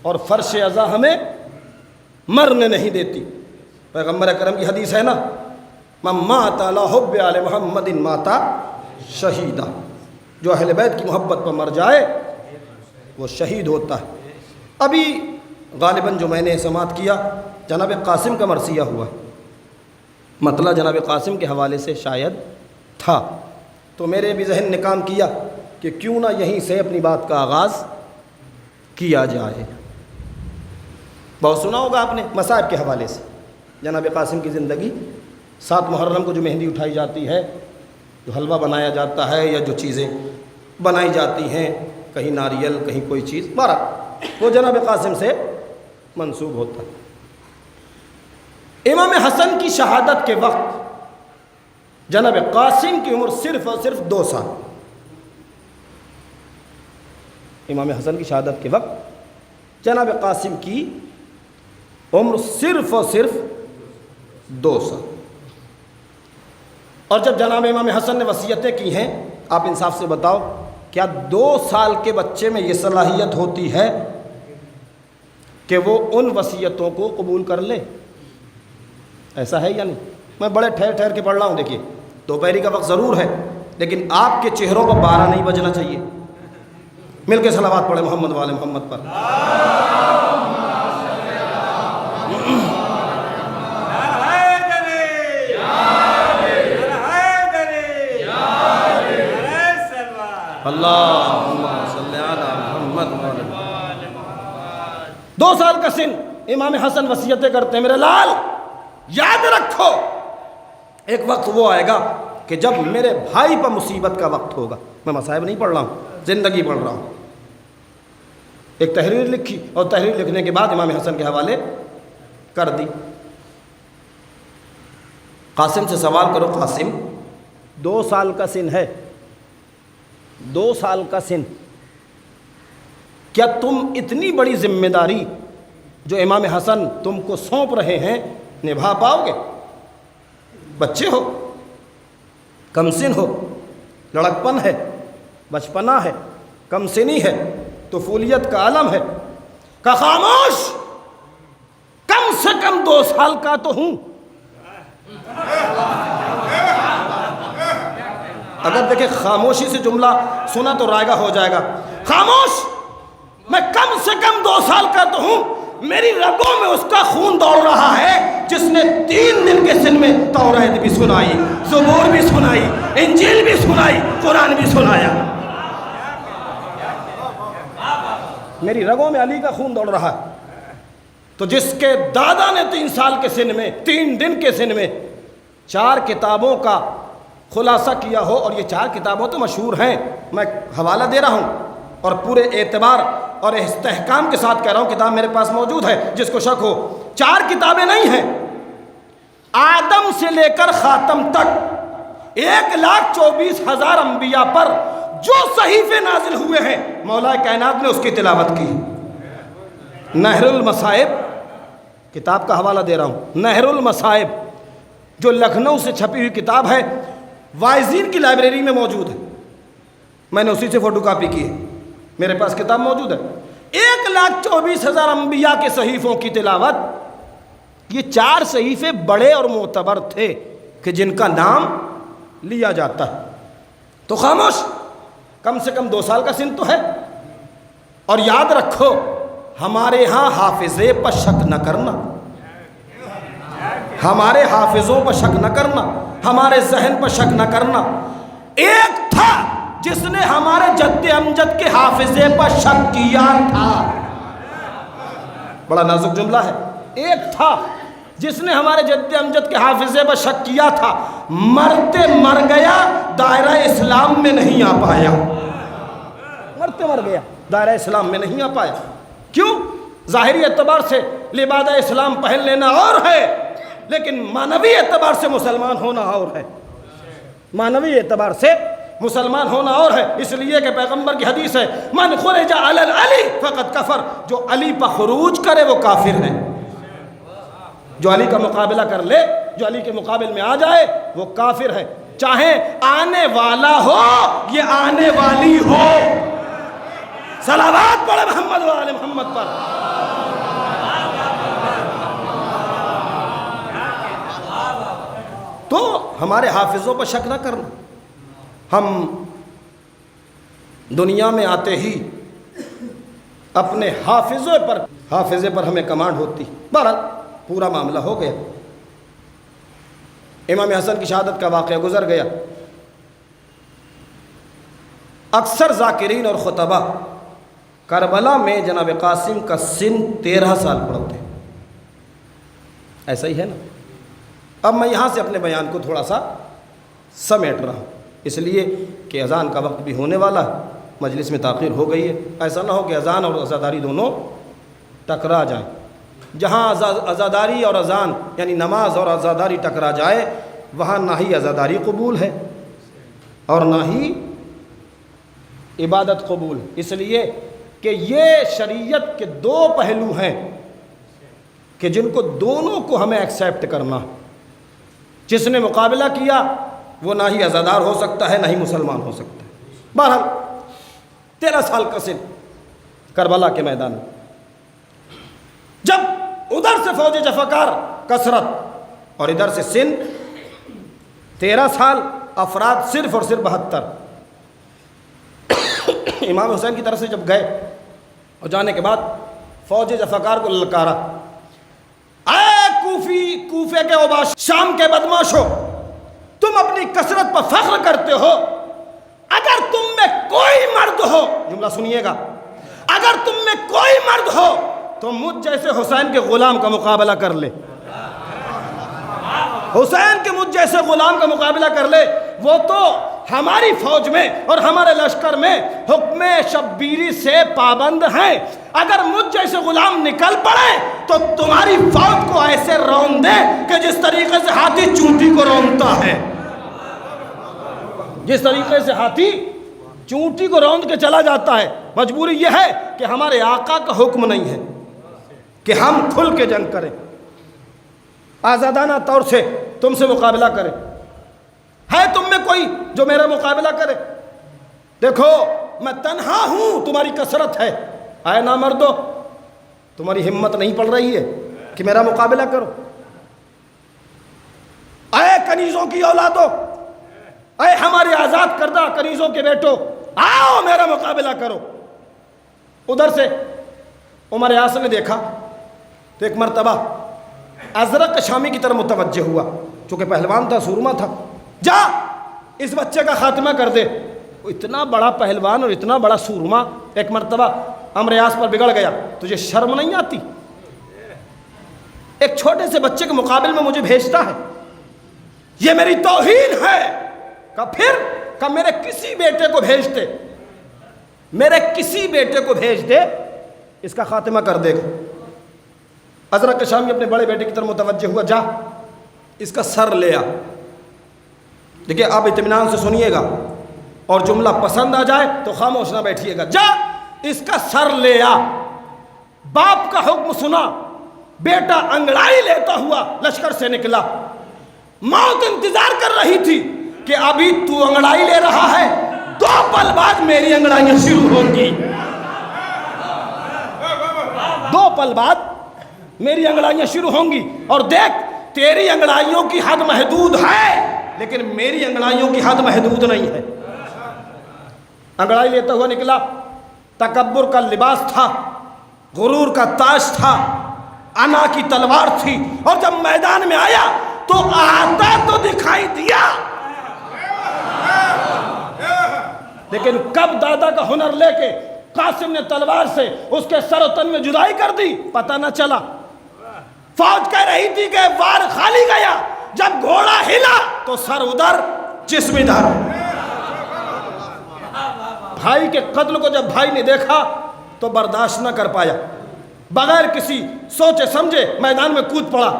اور فرش ازا ہمیں مرنے نہیں دیتی۔ پیغمبر اکرم کی حدیث ہے نا، من مات علی حب آل محمد مات شہیدہ، جو اہل بیت کی محبت پر مر جائے وہ شہید ہوتا ہے۔ ابھی غالباً جو میں نے سماعت کیا جناب قاسم کا مرثیہ ہوا، مطلع جناب قاسم کے حوالے سے شاید تھا، تو میرے بھی ذہن نے کام کیا کہ کیوں نہ یہیں سے اپنی بات کا آغاز کیا جائے۔ بہت سنا ہوگا آپ نے مصائب کے حوالے سے جناب قاسم کی زندگی، 7 محرم کو جو مہندی اٹھائی جاتی ہے، جو حلوہ بنایا جاتا ہے یا جو چیزیں بنائی جاتی ہیں، کہیں ناریل کہیں کوئی چیز، بہرحال وہ جناب قاسم سے منسوب ہوتا ہے۔ امام حسن کی شہادت کے وقت جناب قاسم کی عمر صرف اور صرف 2 سال۔ امام حسن کی شہادت کے وقت جناب قاسم کی عمر صرف اور صرف 2 سال۔ اور جب جناب امام حسن نے وصیتیں کی ہیں، آپ انصاف سے بتاؤ کیا 2 سال کے بچے میں یہ صلاحیت ہوتی ہے کہ وہ ان وصیتوں کو قبول کر لے؟ ایسا ہے یا نہیں؟ میں بڑے ٹھہر کے پڑھ رہا ہوں، دیکھیے دوپہری کا وقت ضرور ہے لیکن آپ کے چہروں پر 12 نہیں بجنا چاہیے۔ مل کے صلوات پڑھیں محمد والے محمد پر۔ اللہم صلی علی محمد والے محمد۔ 2 سال کا سن امام حسن وصیتیں کرتے ہیں، میرے لال یاد رکھو ایک وقت وہ آئے گا کہ جب میرے بھائی پر مصیبت کا وقت ہوگا۔ میں مصائب نہیں پڑھ رہا ہوں، زندگی پڑھ رہا ہوں۔ ایک تحریر لکھی اور تحریر لکھنے کے بعد امام حسن کے حوالے کر دی۔ قاسم سے سوال کرو، قاسم 2 سال کا سن ہے، 2 سال کا سن، کیا تم اتنی بڑی ذمہ داری جو امام حسن تم کو سونپ رہے ہیں نبھا پاؤ گے؟ بچے ہو، کم سن ہو، لڑکپن ہے، بچپنا ہے، کم سنی ہے، طفولیت کا عالم ہے۔ کہ خاموش، کم سے کم 2 سال کا تو ہوں۔ اگر دیکھیں خاموشی سے جملہ سنا تو رائگہ ہو جائے گا۔ خاموش، میں کم سے کم 2 سال کا تو ہوں، میری رگوں میں اس کا خون دوڑ رہا ہے جس نے 3 دن کے سن میں توریت بھی سنائی، زبور بھی سنائی، انجیل بھی سنائی، قرآن بھی سنایا۔ میری رگوں میں علی کا خون دوڑ رہا ہے۔ تو جس کے دادا نے 3 سال کے سن میں، 3 دن کے سن میں 4 کتابوں کا خلاصہ کیا ہو، اور یہ 4 کتابوں تو مشہور ہیں، میں حوالہ دے رہا ہوں اور پورے اعتبار اور استحکام کے ساتھ کہہ رہا ہوں، کتاب میرے پاس موجود ہے، جس کو شک ہو۔ 4 کتابیں نہیں ہیں، آدم سے لے کر خاتم تک 1,24,000 انبیاء پر جو صحیفے نازل ہوئے ہیں مولا کائنات نے اس کی تلاوت کی۔ نہر المصائب کتاب کا حوالہ دے رہا ہوں، نہر المصائب جو لکھنؤ سے چھپی ہوئی کتاب ہے، وائزین کی لائبریری میں موجود ہے، میں نے اسی سے فوٹو کاپی کی ہے، میرے پاس کتاب موجود ہے۔ 1,24,000 انبیاء کے صحیفوں کی تلاوت، یہ 4 صحیفے بڑے اور معتبر تھے کہ جن کا نام لیا جاتا ہے۔ تو خاموش، کم سے کم 2 سال کا سن تو ہے۔ اور یاد رکھو، ہمارے ہاں حافظے پر شک نہ کرنا، ہمارے حافظوں پر شک نہ کرنا، ہمارے ذہن پر شک نہ کرنا۔ ایک تھا جس نے ہمارے جد امجد کے حافظے پر شک کیا تھا، بڑا نازک جملہ ہے، ایک تھا جس نے ہمارے جد امجد کے حافظے پر شک کیا تھا، مرتے مر گیا، دائرہ اسلام میں نہیں آ پایا، مرتے مر گیا، دائرہ اسلام میں نہیں آ پایا۔ کیوں؟ ظاہری اعتبار سے لبادہ اسلام پہن لینا اور ہے، لیکن معنوی اعتبار سے مسلمان ہونا اور ہے، معنوی اعتبار سے مسلمان ہونا اور ہے۔ اس لیے کہ پیغمبر کی حدیث ہے، من خرج علی علی فقد کفر، جو علی پر خروج کرے وہ کافر ہے، جو علی کا مقابلہ کر لے، جو علی کے مقابل میں آ جائے وہ کافر ہے، چاہے آنے والا ہو یہ آنے والی ہو۔ صلوات پڑھے محمد و آل محمد پر. تو ہمارے حافظوں پر شک نہ کرنا. ہم دنیا میں آتے ہی اپنے حافظے پر ہمیں کمانڈ ہوتی. بہرحال پورا معاملہ ہو گیا. امام حسن کی شہادت کا واقعہ گزر گیا. اکثر ذاکرین اور خطبہ کربلا میں جناب قاسم کا سن 13 سال پڑھتے. ایسا ہی ہے نا. اب میں یہاں سے اپنے بیان کو تھوڑا سا سمیٹ رہا ہوں، اس لیے کہ اذان کا وقت بھی ہونے والا ہے، مجلس میں تاخیر ہو گئی ہے. ایسا نہ ہو کہ اذان اور عزاداری دونوں ٹکرا جائیں. جہاں عزاداری اور اذان یعنی نماز اور عزاداری ٹکرا جائے وہاں نہ ہی عزاداری قبول ہے اور نہ ہی عبادت قبول. اس لیے کہ یہ شریعت کے 2 پہلو ہیں کہ جن کو دونوں کو ہمیں ایکسیپٹ کرنا. جس نے مقابلہ کیا وہ نہ ہی عزادار ہو سکتا ہے نہ ہی مسلمان ہو سکتا ہے. بہرحال 13 سال کا سن کربلا کے میدان میں. جب ادھر سے فوج جفاکار کثرت اور ادھر سے سن 13 سال، افراد صرف اور صرف 72. امام حسین کی طرف سے جب گئے اور جانے کے بعد فوج جفاکار کو للکارا، اے کوفے کے اوباش، شام کے بدماشو، تم اپنی کثرت پر فخر کرتے ہو. اگر تم میں کوئی مرد ہو، جملہ سنیے گا، اگر تم میں کوئی مرد ہو تو مجھ جیسے حسین کے غلام کا مقابلہ کر لے. حسین کے مجھ جیسے غلام کا مقابلہ کر لے. وہ تو ہماری فوج میں اور ہمارے لشکر میں حکم شبیری سے پابند ہیں. اگر مجھ جیسے غلام نکل پڑے تو تمہاری فوج کو ایسے رون دے کہ جس طریقے سے ہاتھی چونٹی کو رونتا ہے. جس طریقے سے ہاتھی چونٹی کو روند کے چلا جاتا ہے. مجبوری یہ ہے کہ ہمارے آقا کا حکم نہیں ہے کہ ہم کھل کے جنگ کریں، آزادانہ طور سے تم سے مقابلہ کریں. ہے تم میں کوئی جو میرا مقابلہ کرے؟ دیکھو میں تنہا ہوں، تمہاری کثرت ہے. اے نامردو، تمہاری ہمت نہیں پڑ رہی ہے کہ میرا مقابلہ کرو. اے کنیزوں کی اولادو، اے ہمارے آزاد کردہ کنیزوں کے بیٹو، آؤ میرا مقابلہ کرو. ادھر سے عمر یاسر نے دیکھا تو ایک مرتبہ ازرق شامی کی طرف متوجہ ہوا. چونکہ پہلوان تھا، سورما تھا. جا اس بچے کا خاتمہ کر دے. اتنا بڑا پہلوان اور اتنا بڑا سورما ایک مرتبہ عمر یاسر پر بگڑ گیا. تجھے شرم نہیں آتی؟ ایک چھوٹے سے بچے کے مقابل میں مجھے بھیجتا ہے. یہ میری توہین ہے. کہ میرے کسی بیٹے کو بھیج دے، میرے کسی بیٹے کو بھیج دے، اس کا خاتمہ کر دے گا. ازرق شامی اپنے بڑے بیٹے کی طرف متوجہ ہوا. جا اس کا سر لے آ. دیکھیے آپ اطمینان سے سنیے گا اور جملہ پسند آ جائے تو خاموش نہ بیٹھیے گا. جا اس کا سر لے آ. باپ کا حکم سنا، بیٹا انگڑائی لیتا ہوا لشکر سے نکلا. موت انتظار کر رہی تھی کہ ابھی تو انگڑائی لے رہا ہے، 2 پل بعد میری انگڑائیاں شروع ہوں گی. 2 پل بعد میری انگڑائیاں شروع ہوں گی. اور دیکھ تیری انگڑائیوں کی حد محدود ہے لیکن میری انگڑائیوں کی حد محدود نہیں ہے. انگڑائی لیتا ہوا نکلا. تکبر کا لباس تھا، غرور کا تاج تھا، انا کی تلوار تھی. اور جب میدان میں آیا تو آتا تو دکھائی دیا لیکن کب دادا کا ہنر لے کے قاسم نے تلوار سے اس کے سر و تن میں جدائی کر دی پتہ نہ چلا. فوج کہہ رہی تھی کہ وار خالی گیا. جب گھوڑا ہلا تو سر ادھر جسم ادھر. بھائی کے قتل کو جب بھائی نے دیکھا تو برداشت نہ کر پایا. بغیر کسی سوچے سمجھے میدان میں کود پڑا.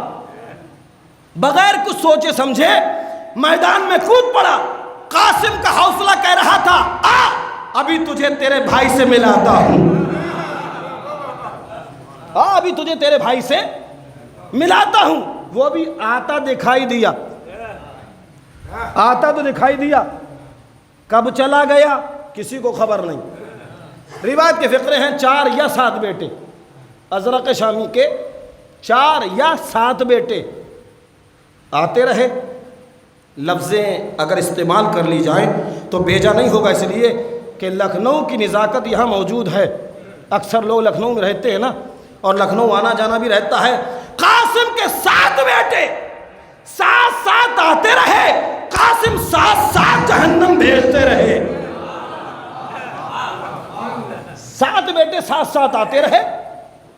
بغیر کچھ سوچے سمجھے میدان میں کود پڑا. قاسم کا حوصلہ کہہ رہا تھا آ ابھی تجھے تیرے بھائی سے ملاتا ہوں. ابھی تجھے تیرے بھائی سے ملاتا ہوں. وہ بھی آتا دکھائی دیا. آتا تو دکھائی دیا. کب چلا گیا کسی کو خبر نہیں. روایت کے فقرے ہیں 4 یا 7 بیٹے، ازرق شامی کے 4 یا 7 بیٹے آتے رہے۔ لفظیں اگر استعمال کر لی جائیں تو بھیجا نہیں ہوگا، اس لیے کہ لکھنؤ کی نزاکت یہاں موجود ہے، اکثر لوگ لکھنؤ میں رہتے ہیں نا، اور لکھنؤ آنا جانا بھی رہتا ہے۔ قاسم کے 7 بیٹے 7 آتے رہے، قاسم 7 جہنم بھیجتے رہے۔ 7 بیٹے 7 آتے رہے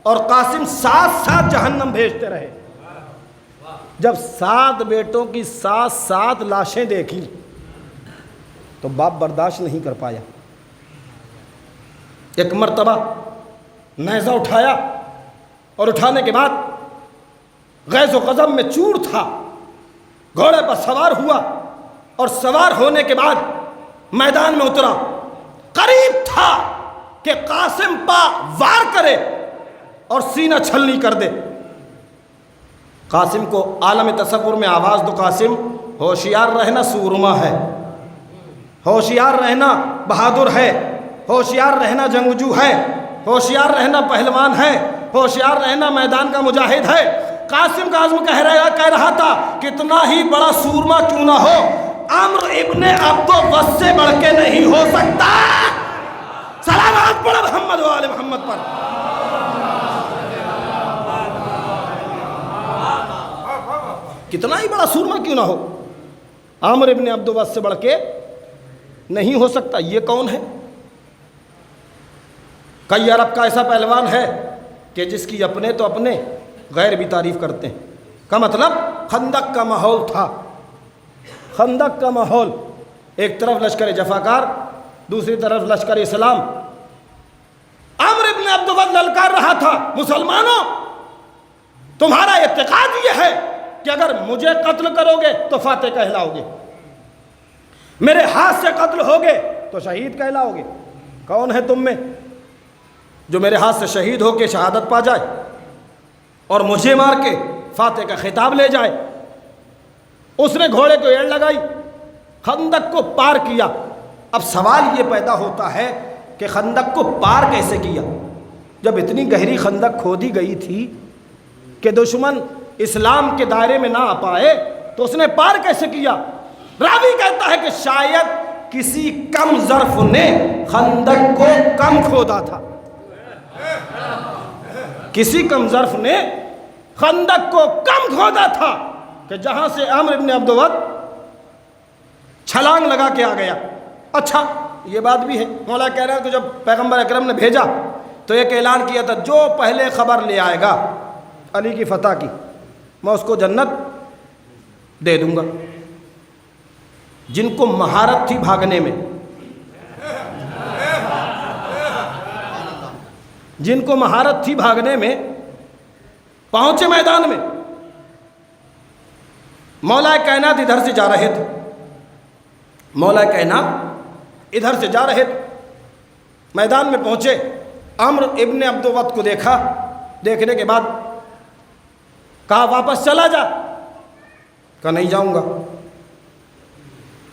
اور قاسم 7 جہنم بھیجتے رہے۔ جب 7 بیٹوں کی 7 لاشیں دیکھی تو باپ برداشت نہیں کر پایا۔ ایک مرتبہ نیزہ اٹھایا اور اٹھانے کے بعد غیظ و غضب میں چور تھا، گھوڑے پر سوار ہوا اور سوار ہونے کے بعد میدان میں اترا۔ قریب تھا کہ قاسم پا وار کرے اور سینہ چھلنی کر دے۔ قاسم کو عالم تصور میں آواز دو، قاسم ہوشیار رہنا، سورما ہے، ہوشیار رہنا بہادر ہے، ہوشیار رہنا جنگجو ہے، ہوشیار رہنا پہلوان ہے، ہوشیار رہنا میدان کا مجاہد ہے۔ قاسم کا عزم کہہ رہا تھا کتنا ہی بڑا سورما کیوں نہ ہو، عمرو ابن عبد وس سے بڑھ کے نہیں ہو سکتا۔ سلامات پڑھو محمد و آل محمد پر۔ کتنا ہی بڑا سورما کیوں نہ ہو، عامر ابن عبد وس سے بڑھ کے نہیں ہو سکتا۔ یہ کون ہے؟ کئی عرب کا ایسا پہلوان ہے کہ جس کی اپنے تو اپنے غیر بھی تعریف کرتے ہیں۔ کا مطلب خندق کا ماحول تھا، خندق کا ماحول، ایک طرف لشکر جفاکار، دوسری طرف لشکر اسلام۔ عامر ابن عبد وس للکار رہا تھا، مسلمانوں تمہارا اعتقاد یہ ہے کہ اگر مجھے قتل کرو گے تو فاتح کہلاؤ گے، میرے ہاتھ سے قتل ہوگے تو شہید کہلاؤ گے۔ کون ہے تم میں جو میرے ہاتھ سے شہید ہو کے شہادت پا جائے اور مجھے مار کے فاتح کا خطاب لے جائے؟ اس نے گھوڑے کو ایڑ لگائی، خندق کو پار کیا۔ اب سوال یہ پیدا ہوتا ہے کہ خندق کو پار کیسے کیا؟ جب اتنی گہری خندق کھودی گئی تھی کہ دشمن اسلام کے دائرے میں نہ آ پائے تو اس نے پار کیسے کیا؟ راوی کہتا ہے کہ شاید کسی کم ظرف نے خندق کو کم کھودا تھا، کسی کم ظرف نے خندق کو کم کھودا تھا کہ جہاں سے عامر ابن عبد وس چھلانگ لگا کے آ گیا۔ اچھا یہ بات بھی ہے، مولا کہہ رہا ہے کہ جب پیغمبر اکرم نے بھیجا تو ایک اعلان کیا تھا، جو پہلے خبر لے آئے گا علی کی فتح کی میں اس کو جنت دے دوں گا۔ جن کو مہارت تھی بھاگنے میں، جن کو مہارت تھی بھاگنے میں، پہنچے میدان میں۔ مولا کائنات ادھر سے جا رہے تھے، مولا کائنات ادھر سے جا رہے تھے، میدان میں پہنچے، عمرو ابن عبد وس کو دیکھا، دیکھنے کے بعد کہا واپس چلا جا، کہا نہیں جاؤں گا۔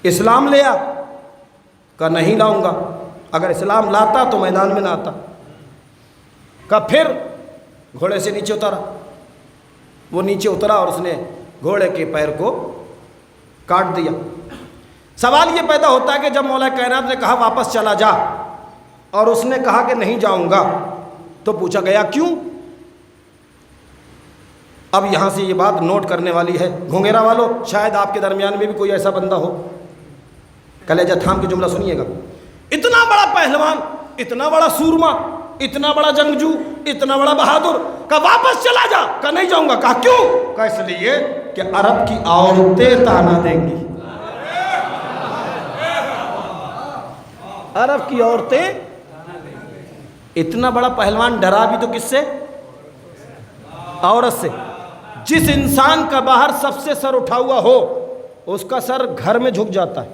اسلام لے آ، کہا نہیں لاؤں گا، اگر اسلام لاتا تو میدان میں نہ آتا۔ کہا پھر گھوڑے سے نیچے اترا، وہ نیچے اترا اور اس نے گھوڑے کے پیر کو کاٹ دیا۔ سوال یہ پیدا ہوتا ہے کہ جب مولا کائنات نے کہا واپس چلا جا اور اس نے کہا کہ نہیں جاؤں گا تو پوچھا گیا کیوں؟ اب یہاں سے یہ بات نوٹ کرنے والی ہے، گھنگیرا والوں شاید آپ کے درمیان میں بھی کوئی ایسا بندہ ہو، کلیجہ تھام کے جملہ سنیے گا۔ اتنا بڑا پہلوان، اتنا بڑا سورما، اتنا بڑا جنگجو، اتنا بڑا بہادر، کہا واپس چلا جا، کہا نہیں جاؤں گا۔ کہا کیوں؟ کہا اس لیے کہ عرب کی عورتیں تانا دیں گی، عرب کی عورتیں۔ اتنا بڑا پہلوان ڈرا بھی تو کس سے؟ عورت سے۔ جس انسان کا باہر سب سے سر اٹھا ہوا ہو اس کا سر گھر میں جھک جاتا ہے۔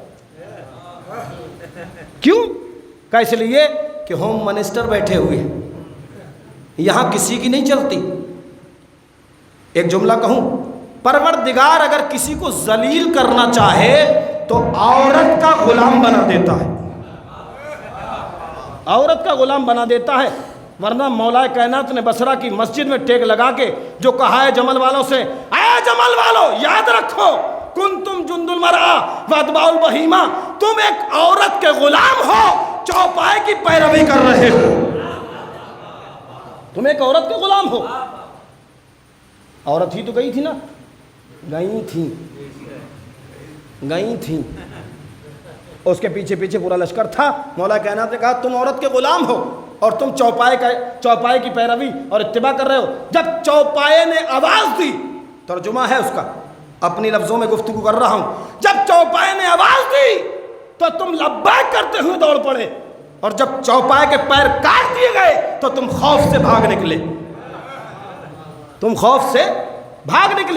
کیوں؟ کہا اس لیے کہ ہوم منسٹر بیٹھے ہوئے ہیں، یہاں کسی کی نہیں چلتی۔ ایک جملہ کہوں، پروردگار اگر کسی کو ذلیل کرنا چاہے تو عورت کا غلام بنا دیتا ہے، عورت کا غلام بنا دیتا ہے. ورنہ مولا کائنات نے بصرہ کی مسجد میں ٹیک لگا کے جو کہا ہے جمل والوں سے, اے جمل والوں یاد رکھو, کنتم جند المرأة واتباع البہیمہ, تم ایک عورت کے غلام ہو, چوپائے کی پیروی کر رہے ہو. تم ایک عورت کے غلام ہو. عورت ہی تو گئی تھی نا, گئی تھیں, اس کے پیچھے پیچھے پورا لشکر تھا. مولا کائنات نے کہا تم عورت کے غلام ہو اور تم چوپائے کی پیروی اور اتباع کر رہے ہو. جب چوپائے نے آواز دی, ترجمہ ہے اس کا, اپنی لفظوں میں گفتگو کر رہا ہوں, جب چوپائے نے آواز دی تو تم لبیک کرتے ہوئے دوڑ پڑے, اور جب چوپائے کے پیر کاٹ دیے گئے تو تم خوف سے بھاگ نکلے.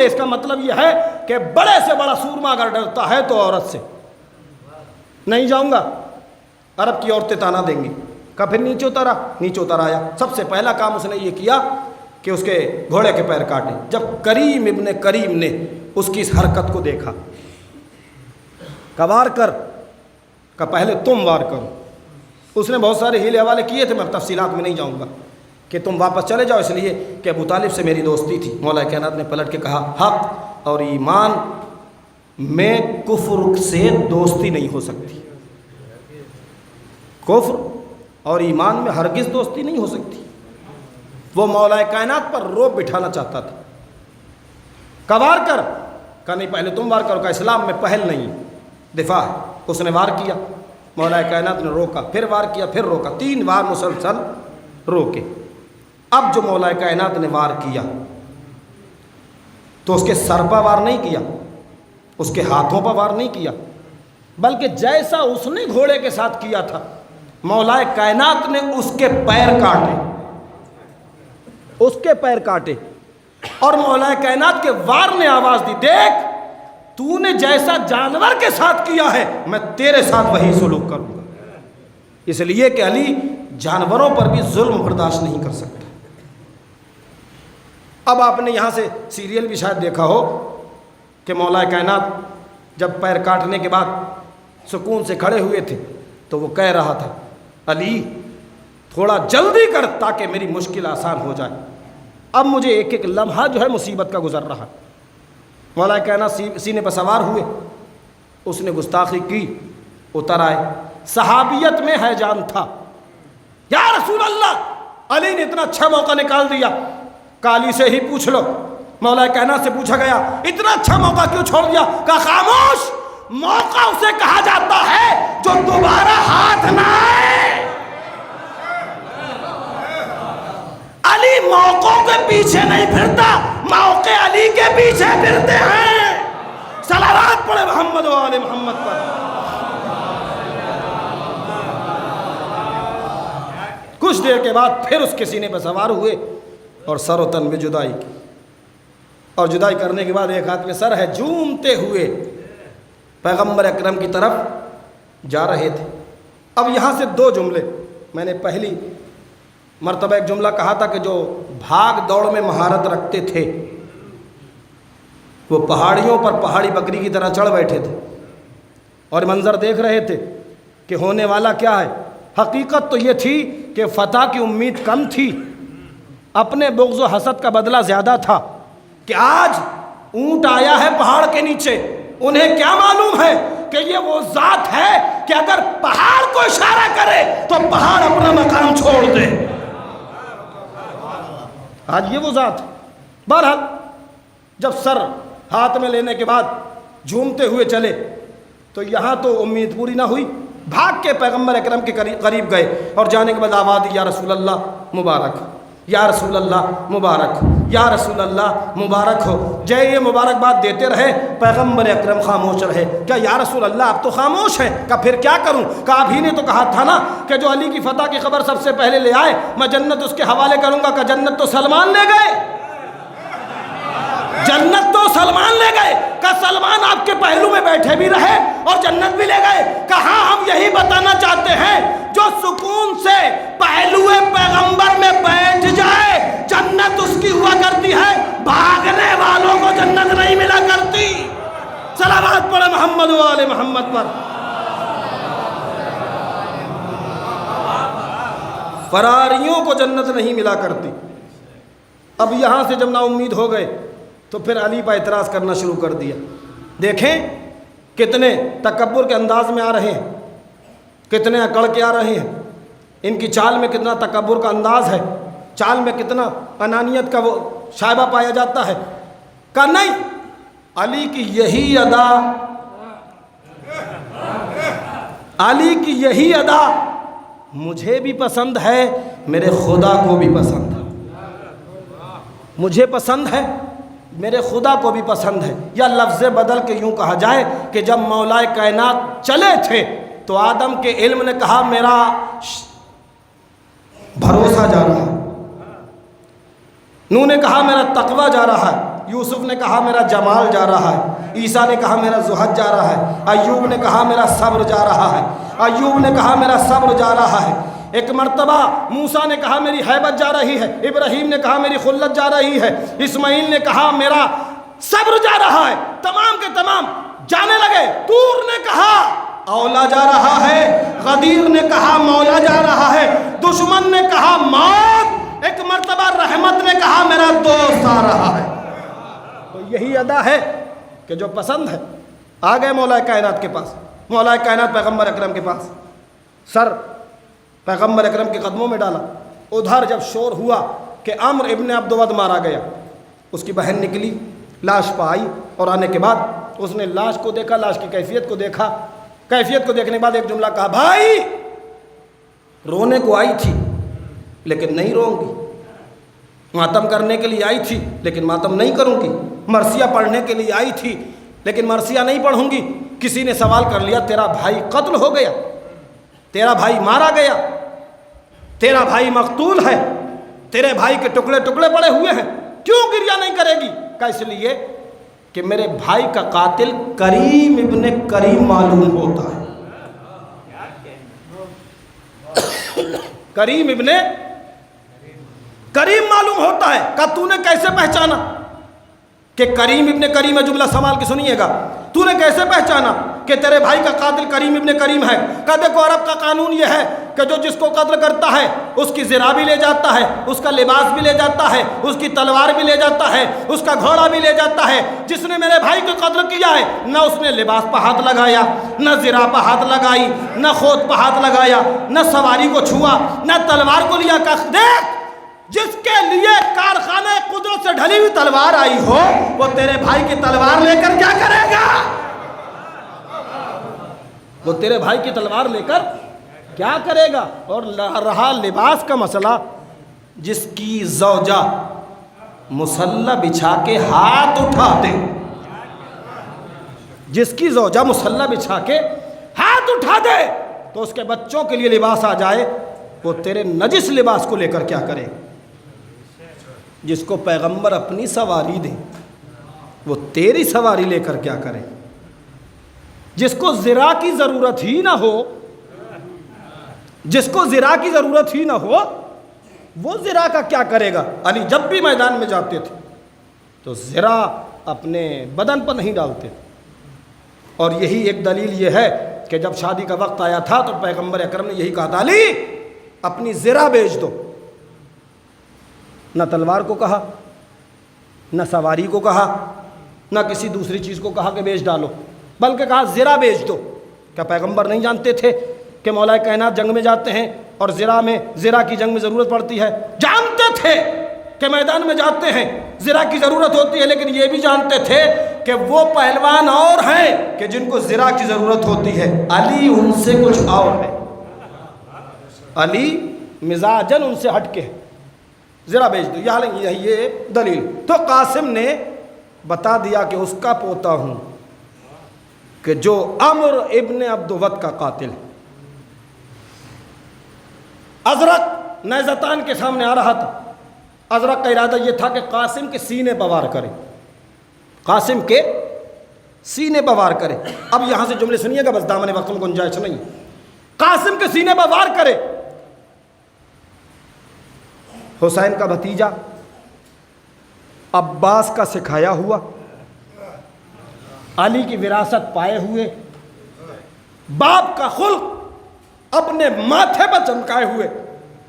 اس کا مطلب یہ ہے کہ بڑے سے بڑا سورما اگر ڈرتا ہے تو عورت سے. نہیں جاؤں گا, عرب کی عورتیں تانا دیں گی. کہا پھر نیچے اتر آیا. سب سے پہلا کام اس نے یہ کیا کہ اس کے گھوڑے کے پیر کاٹے. جب کریم ابن کریم نے اس کی اس حرکت کو دیکھا, کہ وار کر, کہ پہلے تم وار کرو. اس نے بہت سارے ہیلے حوالے کیے تھے, میں تفصیلات میں نہیں جاؤں گا, کہ تم واپس چلے جاؤ, اس لیے کہ ابو طالب سے میری دوستی تھی. مولا کائنات نے پلٹ کے کہا حق اور ایمان میں کفر سے دوستی نہیں ہو سکتی. کفر اور ایمان میں ہرگز دوستی نہیں ہو سکتی. وہ مولا کائنات پر روب بٹھانا چاہتا تھا. کہ وار کر, کہا نہیں پہلے تم وار کرو. کہ اسلام میں پہل نہیں, دفاع ہے. اس نے وار کیا, مولا کائنات نے روکا, پھر وار کیا, پھر روکا, 3 بار مسلسل روکے. اب جو مولا کائنات نے وار کیا تو اس کے سر پر وار نہیں کیا, اس کے ہاتھوں پر وار نہیں کیا, بلکہ جیسا اس نے گھوڑے کے ساتھ کیا تھا, مولا کائنات نے اس کے پیر کاٹے. اور مولا کائنات کے وار نے آواز دی, دیکھ تو نے جیسا جانور کے ساتھ کیا ہے میں تیرے ساتھ وہی سلوک کروں گا. اس لیے کہ علی جانوروں پر بھی ظلم برداشت نہیں کر سکتا. اب آپ نے یہاں سے سیریل بھی شاید دیکھا ہو کہ مولا کائنات جب پیر کاٹنے کے بعد سکون سے کھڑے ہوئے تھے تو وہ کہہ رہا تھا, علی تھوڑا جلدی کر تاکہ میری مشکل آسان ہو جائے. اب مجھے ایک ایک لمحہ جو ہے مصیبت کا گزر رہا. مولا کائنات سینے پر سوار ہوئے, اس نے گستاخی کی, اتر آئے. صحابیت میں ہیجان تھا. یا رسول اللہ, علی نے اتنا اچھا موقع نکال دیا, علی سے ہی پوچھ لو. مولا کائنات سے پوچھا گیا اتنا اچھا موقع کیوں چھوڑ دیا؟ کہا خاموش, موقع اسے کہا جاتا ہے جو دوبارہ ہاتھ نہ آئے. علی موقعوں کے پیچھے نہیں پھرتا, موقع علی کے پیچھے پھرتے ہیں. صلوات پڑھے محمد و آل محمد پر. کچھ دیر کے بعد پھر اس کے سینے پر سوار ہوئے اور سر و تن میں جدائی کی, اور جدائی کرنے کے بعد ایک ہاتھ میں سر ہے, جھومتے ہوئے پیغمبر اکرم کی طرف جا رہے تھے. اب یہاں سے 2 جملے, میں نے پہلی مرتبہ ایک جملہ کہا تھا کہ جو بھاگ دوڑ میں مہارت رکھتے تھے وہ پہاڑیوں پر پہاڑی بکری کی طرح چڑھ بیٹھے تھے اور منظر دیکھ رہے تھے کہ ہونے والا کیا ہے. حقیقت تو یہ تھی کہ فتح کی امید کم تھی, اپنے بغض و حسد کا بدلہ زیادہ تھا کہ آج اونٹ آیا ہے پہاڑ کے نیچے. انہیں کیا معلوم ہے کہ یہ وہ ذات ہے کہ اگر پہاڑ کو اشارہ کرے تو پہاڑ اپنا مقام چھوڑ دے. آج یہ وہ ذات. بہرحال جب سر ہاتھ میں لینے کے بعد جھومتے ہوئے چلے تو یہاں تو امید پوری نہ ہوئی. بھاگ کے پیغمبر اکرم کے قریب گئے اور جانے کے بعد آواز دی, یا رسول اللہ مبارک, یا رسول اللہ مبارک, یا رسول اللہ مبارک ہو. جے یہ مبارکباد دیتے رہے, پیغمبر اکرم خاموش رہے. کیا یا رسول اللہ آپ تو خاموش ہیں؟ کہا پھر کیا کروں؟ کہا ابھی نے تو کہا تھا نا کہ جو علی کی فتح کی خبر سب سے پہلے لے آئے میں جنت اس کے حوالے کروں گا. کہ جنت تو سلمان لے گئے, جنت تو سلمان لے گئے. کہ سلمان آپ کے پہلو میں بیٹھے بھی رہے اور جنت بھی لے گئے. کہا ہم یہی بتانا چاہتے ہیں جو سکون سے پہلو پیغمبر میں بیٹھ جائے جنت اس کی ہوا کرتی ہے, بھاگنے والوں کو جنت نہیں ملا کرتی. صلوات پڑھے محمد و آل محمد پر. فراریوں کو جنت نہیں ملا کرتی۔ اب یہاں سے جب نا امید ہو گئے تو پھر علی پر اعتراض کرنا شروع کر دیا۔ دیکھیں کتنے تکبر کے انداز میں آ رہے ہیں، کتنے اکڑ کے آ رہے ہیں، ان کی چال میں کتنا تکبر کا انداز ہے، چال میں کتنا انانیت کا وہ شائبہ پایا جاتا ہے۔ کہ نہیں، علی کی یہی ادا، علی کی یہی ادا مجھے بھی پسند ہے، میرے خدا کو بھی پسند ہے، مجھے پسند ہے، میرے خدا کو بھی پسند ہے۔ یا لفظ بدل کے یوں کہا جائے کہ جب مولا کائنات چلے تھے تو آدم کے علم نے کہا میرا بھروسہ جا رہا ہے، نوح نے کہا میرا تقوی جا رہا ہے، یوسف نے کہا میرا جمال جا رہا ہے، عیسیٰ نے کہا میرا زہد جا رہا ہے، ایوب نے کہا میرا صبر جا رہا ہے، ایوب نے کہا میرا صبر جا رہا ہے۔ ایک مرتبہ موسیٰ نے کہا میری ہیبت جا رہی ہے، ابراہیم نے کہا میری خلت جا رہی ہے، اسماعیل نے کہا میرا صبر جا رہا ہے، تمام کے تمام جانے لگے۔ طور نے کہا اولا جا رہا ہے، غدیر نے کہا مولا جا رہا ہے، دشمن نے کہا موت، ایک مرتبہ رحمت نے کہا میرا دوست آ رہا ہے۔ تو یہی ادا ہے کہ جو پسند ہے۔ آ گئے مولا کائنات کے پاس، مولا کائنات پیغمبر اکرم کے پاس، سر پیغمبر اکرم کے قدموں میں ڈالا۔ ادھر جب شور ہوا کہ عمرو ابن عبدود مارا گیا، اس کی بہن نکلی، لاش پہ آئی، اور آنے کے بعد اس نے لاش کو دیکھا، لاش کی کیفیت کو دیکھا، کیفیت کو دیکھنے کے بعد ایک جملہ کہا، بھائی رونے کو آئی تھی لیکن نہیں روں گی، ماتم کرنے کے لیے آئی تھی لیکن ماتم نہیں کروں گی، مرثیہ پڑھنے کے لیے آئی تھی لیکن مرثیہ نہیں پڑھوں گی۔ کسی نے سوال کر لیا تیرا بھائی قتل ہو گیا، تیرا بھائی مارا گیا، تیرا بھائی مقتول ہے، تیرے بھائی کے ٹکڑے ٹکڑے پڑے ہوئے ہیں، کیوں گریہ نہیں کرے گی؟ کہ اس لیے کہ میرے بھائی کا قاتل کریم ابن کریم معلوم ہوتا ہے، کریم ابن کریم معلوم ہوتا ہے۔ کہ تو نے کیسے پہچانا کہ کریم ابن کریم ہے؟ جملہ سوال کی سنیے گا، تو نے کیسے پہچانا کہ تیرے بھائی کا قاتل کریم ابن کریم ہے؟ کہ دیکھو عرب کا قانون یہ ہے کہ جو جس کو قتل کرتا ہے اس کی زرہ بھی لے جاتا ہے، اس کا لباس بھی لے جاتا ہے، اس کی تلوار بھی لے جاتا ہے، اس کا گھوڑا بھی لے جاتا ہے۔ جس نے میرے بھائی کو قتل کیا ہے، نہ اس نے لباس پہ ہاتھ لگایا، نہ زرہ پہ ہاتھ لگائی، نہ خود پہ ہاتھ لگایا، نہ سواری کو چھوا، نہ تلوار کو لیا۔ کہ دیکھ جس کے لیے کارخانہ قدرت سے ڈھلی ہوئی تلوار آئی ہو، وہ تیرے بھائی کی تلوار لے کر کیا کرے گا؟ وہ تیرے بھائی کی تلوار لے کر کیا کرے گا؟ اور رہا لباس کا مسئلہ، جس کی زوجہ مصلی بچھا کے ہاتھ اٹھا دے، جس کی زوجہ مصلی بچھا کے ہاتھ اٹھا دے تو اس کے بچوں کے لیے لباس آ جائے، وہ تیرے نجس لباس کو لے کر کیا کرے؟ جس کو پیغمبر اپنی سواری دے وہ تیری سواری لے کر کیا کرے؟ جس کو زرہ کی ضرورت ہی نہ ہو، جس کو زرہ کی ضرورت ہی نہ ہو، وہ زرہ کا کیا کرے گا؟ علی جب بھی میدان میں جاتے تھے تو زرہ اپنے بدن پر نہیں ڈالتے، اور یہی ایک دلیل یہ ہے کہ جب شادی کا وقت آیا تھا تو پیغمبر اکرم نے یہی کہا تھا، علی اپنی زرہ بیچ دو۔ نہ تلوار کو کہا، نہ سواری کو کہا، نہ کسی دوسری چیز کو کہا کہ بیچ ڈالو، بلکہ کہا زرہ بیچ دو۔ کیا پیغمبر نہیں جانتے تھے کہ مولا کائنات جنگ میں جاتے ہیں اور زرہ کی جنگ میں ضرورت پڑتی ہے؟ جانتے تھے کہ میدان میں جاتے ہیں زرہ کی ضرورت ہوتی ہے، لیکن یہ بھی جانتے تھے کہ وہ پہلوان اور ہیں کہ جن کو زرہ کی ضرورت ہوتی ہے، علی ان سے کچھ اور ہے، علی مزاجن ان سے ہٹ کے ہے، زرہ بیچ دو۔ یہ دلیل تو قاسم نے بتا دیا کہ اس کا پوتا ہوں کہ جو عمرو ابن عبدود کا قاتل ہے۔ ازرق نیزتان کے سامنے آ رہا تھا، ازرق کا ارادہ یہ تھا کہ قاسم کے سینے پر وار کرے، قاسم کے سینے پر وار کرے۔ اب یہاں سے جملے سنیے گا، بس دامن وقت میں گنجائش نہیں، قاسم کے سینے پر وار کرے۔ حسین کا بھتیجا، عباس کا سکھایا ہوا، علی کی وراثت پائے ہوئے، باپ کا خلق اپنے ماتھے پر چمکائے ہوئے،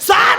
7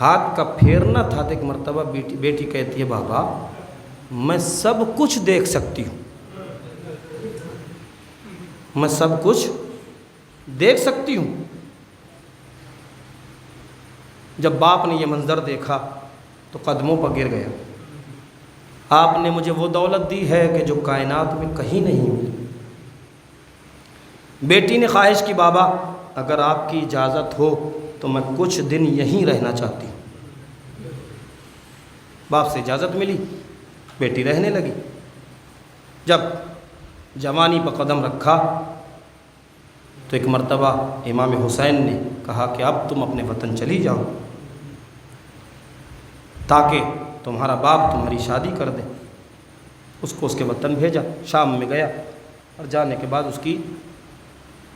ہاتھ کا پھیرنا تھا تو ایک مرتبہ بیٹی کہتی ہے بابا میں سب کچھ دیکھ سکتی ہوں، میں سب کچھ دیکھ سکتی ہوں۔ جب باپ نے یہ منظر دیکھا تو قدموں پر گر گیا، آپ نے مجھے وہ دولت دی ہے کہ جو کائنات میں کہیں نہیں ملی۔ بیٹی نے خواہش کی بابا اگر آپ کی اجازت ہو تو میں کچھ دن یہیں رہنا چاہتی ہوں۔ باپ سے اجازت ملی، بیٹی رہنے لگی۔ جب جوانی پر قدم رکھا تو ایک مرتبہ امام حسین نے کہا کہ اب تم اپنے وطن چلی جاؤ تاکہ تمہارا باپ تمہاری شادی کر دے۔ اس کو اس کے وطن بھیجا، شام میں گیا اور جانے کے بعد اس کی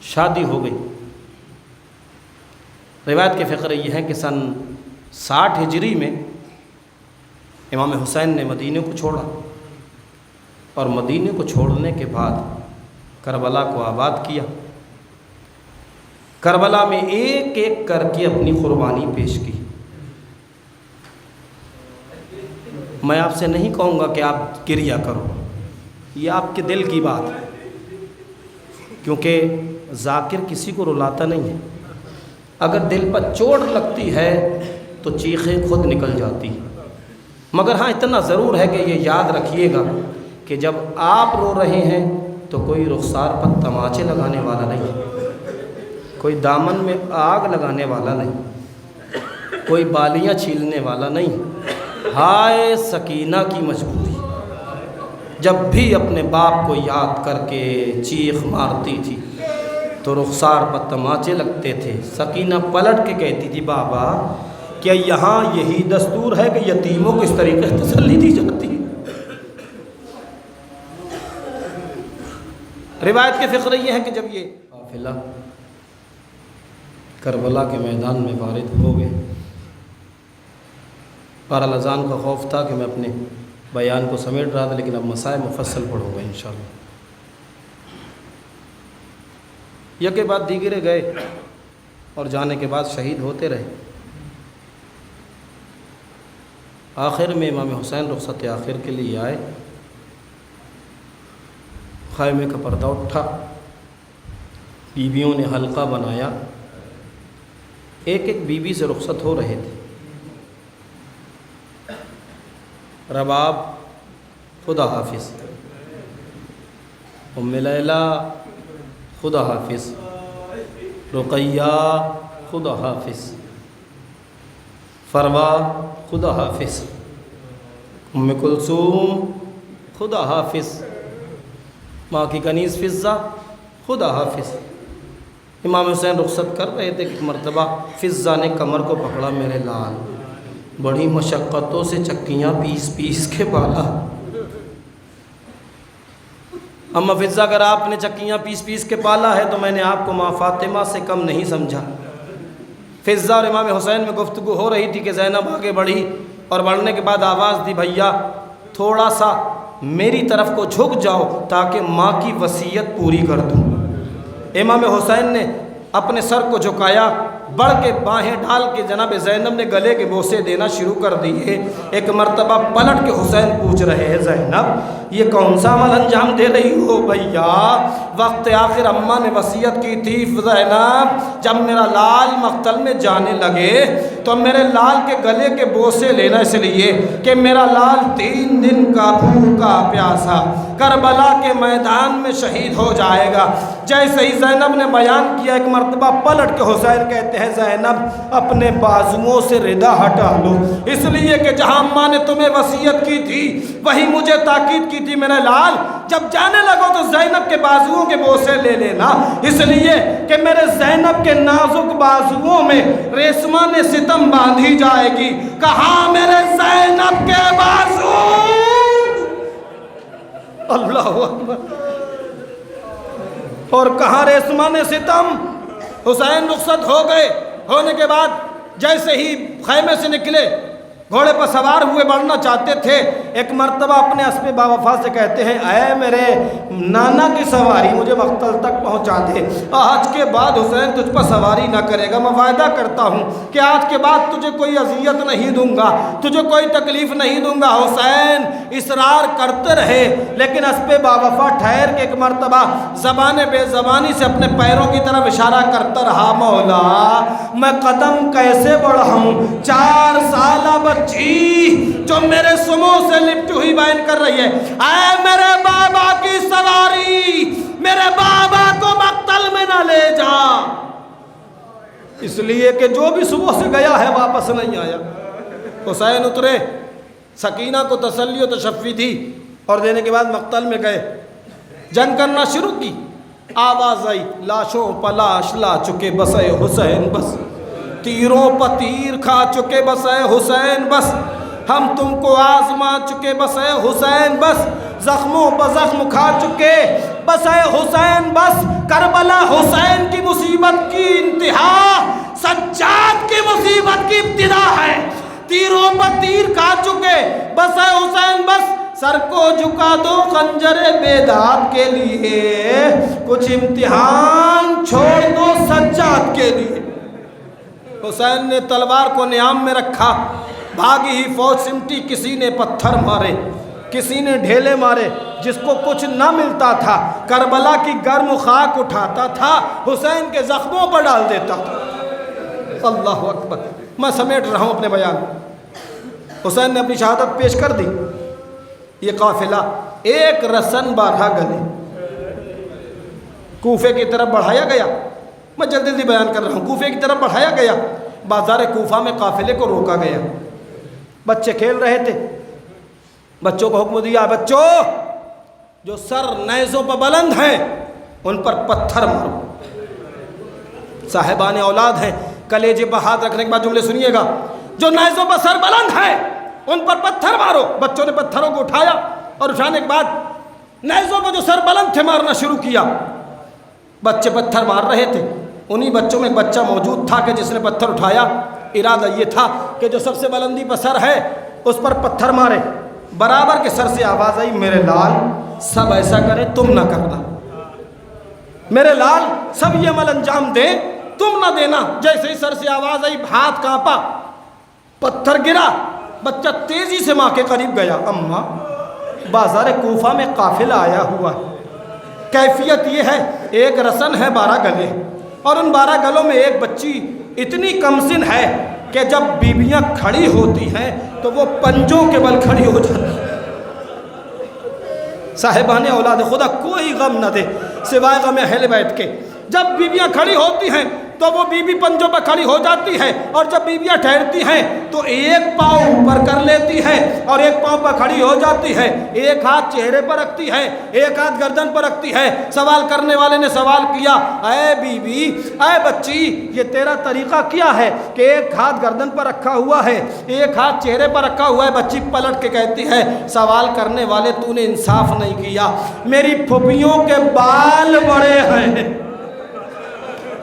شادی ہو گئی۔ روایت کے فقرے یہ ہیں کہ سن 60 ہجری میں امام حسین نے مدینے کو چھوڑا اور مدینے کو چھوڑنے کے بعد کربلا کو آباد کیا۔ کربلا میں ایک ایک کر کے اپنی قربانی پیش کی۔ میں آپ سے نہیں کہوں گا کہ آپ گریہ کرو، یہ آپ کے دل کی بات ہے، کیونکہ ذاکر کسی کو رلاتا نہیں ہے۔ اگر دل پر چوٹ لگتی ہے تو چیخیں خود نکل جاتی ہیں، مگر ہاں اتنا ضرور ہے کہ یہ یاد رکھیے گا کہ جب آپ رو رہے ہیں تو کوئی رخسار پر تماچے لگانے والا نہیں، کوئی دامن میں آگ لگانے والا نہیں، کوئی بالیاں چھیلنے والا نہیں۔ ہائے سکینہ کی مجبوری، جب بھی اپنے باپ کو یاد کر کے چیخ مارتی تھی تو رخسار پر تماچے لگتے تھے۔ سکینہ پلٹ کے کہتی تھی بابا کیا یہاں یہی دستور ہے کہ یتیموں کو اس طریقے سے تسلی دی جاتی ہے؟ روایت کے فقرے یہ ہیں کہ جب یہ قافلہ کربلا کے میدان میں وارد ہو گئے، بہرحال اذان کا خوف تھا کہ میں اپنے بیان کو سمیٹ رہا تھا، لیکن اب مسائل مفصل پڑھوں گا انشاءاللہ۔ یکے بعد دیگرے گئے اور جانے کے بعد شہید ہوتے رہے۔ آخر میں امام حسین رخصت آخر کے لیے آئے، خیمے کا پردہ اٹھا، بیویوں نے حلقہ بنایا، ایک ایک بیوی سے رخصت ہو رہے تھے۔ رباب خدا حافظ، ام لیلہ خدا حافظ، رقیہ خدا حافظ، فروا خدا حافظ، ام کلثوم خدا حافظ، ماں کی کنیز فضہ خدا حافظ۔ امام حسین رخصت کر رہے تھے کہ مرتبہ فضہ نے کمر کو پکڑا، میرے لال بڑی مشقتوں سے چکیاں پیس پیس کے پالا۔ اما فضہ اگر آپ نے چکیاں پیس پیس کے پالا ہے تو میں نے آپ کو ماں فاطمہ سے کم نہیں سمجھا۔ فضہ اور امام حسین میں گفتگو ہو رہی تھی کہ زینب آگے بڑھی اور بڑھنے کے بعد آواز دی بھیا تھوڑا سا میری طرف کو جھک جاؤ تاکہ ماں کی وصیت پوری کر دوں۔ امام حسین نے اپنے سر کو جھکایا، بڑھ کے باہیں ڈال کے جناب زینب نے گلے کے بوسے دینا شروع کر دیے۔ ایک مرتبہ پلٹ کے حسین پوچھ رہے ہیں زینب یہ کون سا عمل انجام دے رہی ہو؟ بھیا وقت آخر اماں نے وصیت کی تھی زینب جب میرا لال مقتل میں جانے لگے تو میرے لال کے گلے کے بوسے لینا، اس لیے کہ میرا لال 3 دن کا بھوکا پیاسا کربلا کے میدان میں شہید ہو جائے گا۔ جیسے ہی زینب نے بیان کیا ایک مرتبہ پلٹ کے حسین کہتے ہیں زینب اپنے بازوؤں سے ردا ہٹا لو، اس لیے کہ جہاں اماں نے تمہیں وصیت کی تھی وہی مجھے تاکید کی تھی میرے لال جب جانے لگو تو زینب کے بازوؤں کے بوسے لے لینا، اس لیے کہ میرے زینب کے نازک بازوؤں میں ریشمہ نے ستم باندھی جائے گی۔ کہاں میرے زینب کے بازو؟ اللہ اکبر! اور کہاں ریشمہ نے ستم؟ حسین رخصت ہو گئے، ہونے کے بعد جیسے ہی خیمے سے نکلے گھوڑے پر سوار ہوئے بڑھنا چاہتے تھے. ایک مرتبہ اپنے اسب باوفا سے کہتے ہیں اے میرے نانا کی سواری مجھے مقتل تک پہنچا دے. آج کے بعد حسین تجھ پر سواری نہ کرے گا. میں وعدہ کرتا ہوں کہ آج کے بعد تجھے کوئی اذیت نہیں دوں گا, تجھے کوئی تکلیف نہیں دوں گا. حسین اصرار کرتے رہے لیکن اسب باوفا ٹھہر کے ایک مرتبہ زبان بے زبانی سے اپنے پیروں کی طرف اشارہ کرتا رہا, مولا میں قدم کیسے بڑھاؤں. 4 سالہ بچی جو میرے سمو سے لپٹی ہوئی بیان کر رہی ہے اے میرے بابا کی سواری میرے بابا کو مقتل میں نہ لے جا, اس لیے کہ جو بھی صبح سے گیا ہے واپس نہیں آیا. حسین اترے, سکینہ کو تسلی و تشفی دی اور دینے کے بعد مقتل میں گئے. جنگ کرنا شروع کی. آواز آئی لاشوں پہ لاش لا چکے بس اے حسین بس, تیروں پہ تیر کھا چکے بس اے حسین بس, ہم تم کو آزما چکے بس اے حسین بس, زخموں پہ زخم کھا چکے بس اے حسین بس. کربلا حسین کی مصیبت کی انتہا, سجاد کی مصیبت کی ابتدا ہے. تیروں پہ تیر کھا چکے بس اے حسین بس, سر کو جھکا دو خنجر بیداد کے لیے, کچھ امتحان چھوڑ دو سجاد کے لیے. حسین نے تلوار کو نیام میں رکھا, بھاگی ہی فوج سمٹی. کسی نے پتھر مارے, کسی نے ڈھیلے مارے, جس کو کچھ نہ ملتا تھا کربلا کی گرم خاک اٹھاتا تھا, حسین کے زخموں پر ڈال دیتا تھا. اللہ اکبر. میں سمیٹ رہا ہوں اپنے بیان. حسین نے اپنی شہادت پیش کر دی. یہ قافلہ ایک رسن 12 گلے کوفے کی طرف بڑھایا گیا. میں جلدی جلدی بیان کر رہا ہوں. کوفے کی طرف بڑھایا گیا. بازار کوفہ میں قافلے کو روکا گیا. بچے کھیل رہے تھے. بچوں کو حکم دیا بچوں جو سر نیزوں پر بلند ہیں ان پر پتھر مارو. صاحبان اولاد ہیں, کلیجے پر ہاتھ رکھنے کے بعد جملے سنیے گا. جو نیزوں پر سر بلند ہیں ان پر پتھر مارو. بچوں نے پتھروں کو اٹھایا اور اٹھانے کے بعد نیزوں پر جو سر بلند تھے مارنا شروع کیا. بچے پتھر مار رہے تھے. انہی بچوں میں ایک بچہ موجود تھا کہ جس نے پتھر اٹھایا. ارادہ یہ تھا کہ جو سب سے بلندی پر سر ہے اس پر پتھر مارے. برابر کے سر سے آواز آئی میرے لال سب ایسا کریں تم نہ کرنا. میرے لال سب یہ عمل انجام دیں تم نہ دینا. جیسے ہی سر سے آواز آئی ہاتھ کانپا, پتھر گرا. بچہ تیزی سے ماں کے قریب گیا. اماں بازار کوفہ میں قافلہ آیا ہوا ہے. کیفیت یہ ہے ایک رسن ہے 12 گلے اور ان 12 گلوں میں ایک بچی اتنی کمسن ہے کہ جب بیویاں کھڑی ہوتی ہیں تو وہ پنجوں کے بل کھڑی ہو جاتی ہیں. صاحبان اولاد خدا کوئی غم نہ دے سوائے غم اہل بیت کے. جب بیویاں کھڑی ہوتی ہیں تو وہ بیوی پنجوں پر کھڑی ہو جاتی ہے اور جب بیویاں ٹھہرتی ہیں تو ایک پاؤں اوپر کر لیتی ہے اور ایک پاؤں پر کھڑی ہو جاتی ہے. ایک ہاتھ چہرے پر رکھتی ہے, ایک ہاتھ گردن پر رکھتی ہے. سوال کرنے والے نے سوال کیا اے بیوی اے بچی یہ تیرا طریقہ کیا ہے کہ ایک ہاتھ گردن پر رکھا ہوا ہے ایک ہاتھ چہرے پر رکھا ہوا ہے. بچی پلٹ کے کہتی ہے سوال کرنے والے تو نے انصاف نہیں کیا. میری پھوپھیوں کے بال بڑے ہیں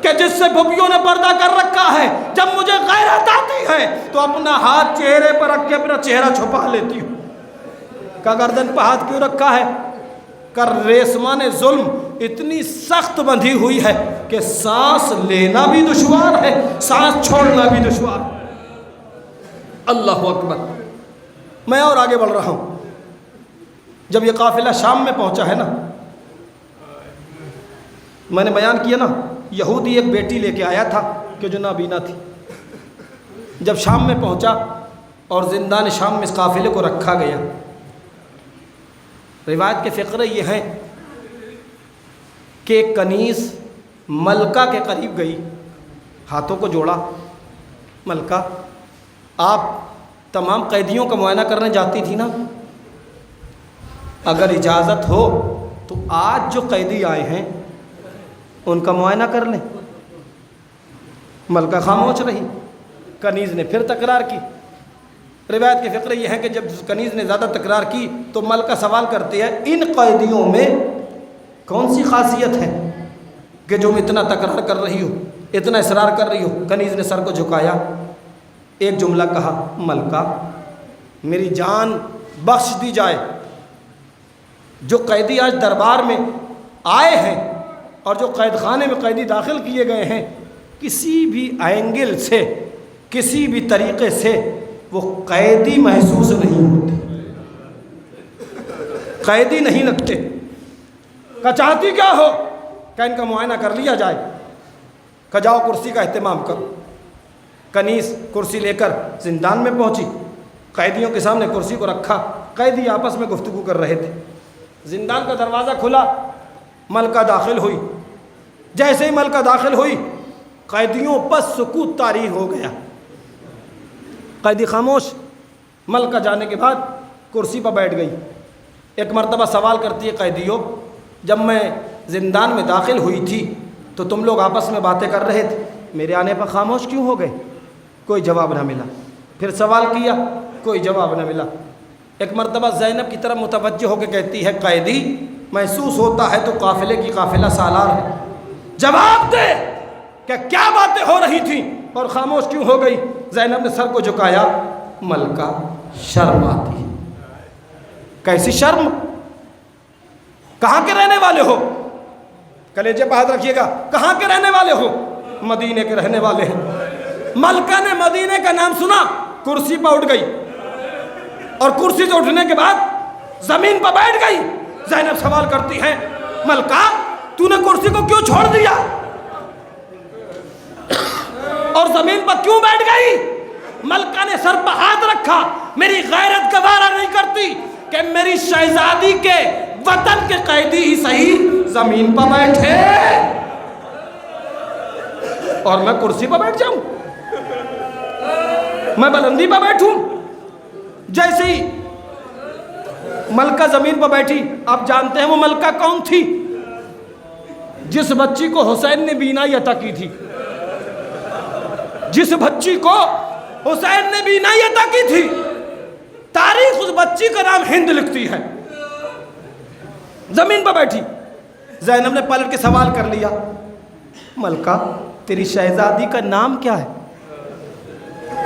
کہ جس سے پھوپھیوں نے پردہ کر رکھا ہے. جب مجھے غیرت آتی ہے تو اپنا ہاتھ چہرے پر رکھ کے اپنا چہرہ چھپا لیتی ہوں. کا گردن پہ ہاتھ کیوں رکھا ہے؟ کر ریسمان ظلم اتنی سخت بندھی ہوئی ہے کہ سانس لینا بھی دشوار ہے, سانس چھوڑنا بھی دشوار. اللہ اکبر. میں اور آگے بڑھ رہا ہوں. جب یہ قافلہ شام میں پہنچا ہے نا, میں نے بیان کیا نا یہودی ایک بیٹی لے کے آیا تھا کہ جو نابینا تھی. جب شام میں پہنچا اور زندان شام میں اس قافلے کو رکھا گیا. روایت کے فقرے یہ ہیں کہ ایک کنیز ملکہ کے قریب گئی, ہاتھوں کو جوڑا. ملکہ آپ تمام قیدیوں کا معائنہ کرنے جاتی تھی نا, اگر اجازت ہو تو آج جو قیدی آئے ہیں ان کا معائنہ کر لیں. ملکہ خاموش رہی. کنیز نے پھر تکرار کی. روایت کے فقرے یہ ہے کہ جب کنیز نے زیادہ تکرار کی تو ملکہ سوال کرتی ہے ان قیدیوں میں کون سی خاصیت ہے کہ جو اتنا تکرار کر رہی ہو, اتنا اصرار کر رہی ہو. کنیز نے سر کو جھکایا, ایک جملہ کہا ملکہ میری جان بخش دی جائے. جو قیدی آج دربار میں آئے ہیں اور جو قید خانے میں قیدی داخل کیے گئے ہیں، کسی بھی اینگل سے، کسی بھی طریقے سے وہ قیدی محسوس نہیں ہوتے، قیدی نہیں لگتے. کہ چاہتی کیا ہو؟ کہ ان کا معائنہ کر لیا جائے. کہ جاؤ کرسی کا اہتمام کرو. کنیز کرسی لے کر زندان میں پہنچی، قیدیوں کے سامنے کرسی کو رکھا، قیدی آپس میں گفتگو کر رہے تھے. زندان کا دروازہ کھلا، ملکہ داخل ہوئی. جیسے ہی ملکہ داخل ہوئی، قیدیوں پر سکوت طاری ہو گیا. قیدی خاموش. ملکہ جانے کے بعد کرسی پر بیٹھ گئی. ایک مرتبہ سوال کرتی ہے، قیدیوں جب میں زندان میں داخل ہوئی تھی تو تم لوگ آپس میں باتیں کر رہے تھے، میرے آنے پر خاموش کیوں ہو گئے؟ کوئی جواب نہ ملا. پھر سوال کیا، کوئی جواب نہ ملا. ایک مرتبہ زینب کی طرف متوجہ ہو کے کہتی ہے، قیدی محسوس ہوتا ہے تو قافلے کی قافلہ سالار ہے، جواب دے کہ کیا باتیں ہو رہی تھیں اور خاموش کیوں ہو گئی؟ زینب نے سر کو جھکایا، ملکہ شرم آتی ہے. کیسی شرم؟ کہاں کے رہنے والے ہو؟ کلیجے پہ ہاتھ رکھیے گا. کہاں کے رہنے والے ہو؟ مدینے کے رہنے والے ہیں. ملکہ نے مدینے کا نام سنا، کرسی پہ اٹھ گئی اور کرسی سے اٹھنے کے بعد زمین پہ بیٹھ گئی. زینب سوال کرتی ہے، ملکہ تو نے کرسی کو کیوں چھوڑ دیا اور زمین پر کیوں بیٹھ گئی؟ ملکہ نے سر پہ ہاتھ رکھا. میری غیرت گوارا نہیں کرتی کہ میری شہزادی کے وطن کے قیدی ہی صحیح زمین پر بیٹھے اور میں کرسی پر بیٹھ جاؤں، میں بلندی پر بیٹھوں. جیسے ہی ملکہ زمین پر بیٹھی، آپ جانتے ہیں وہ ملکہ کون تھی؟ جس بچی کو حسین نے بینائی عطا کی تھی. جس بچی کو حسین نے بینائی عطا کی تھی، تاریخ اس بچی کا نام ہند لکھتی ہے. زمین پر بیٹھی. زینب نے پلٹ کے سوال کر لیا، ملکہ تیری شہزادی کا نام کیا ہے؟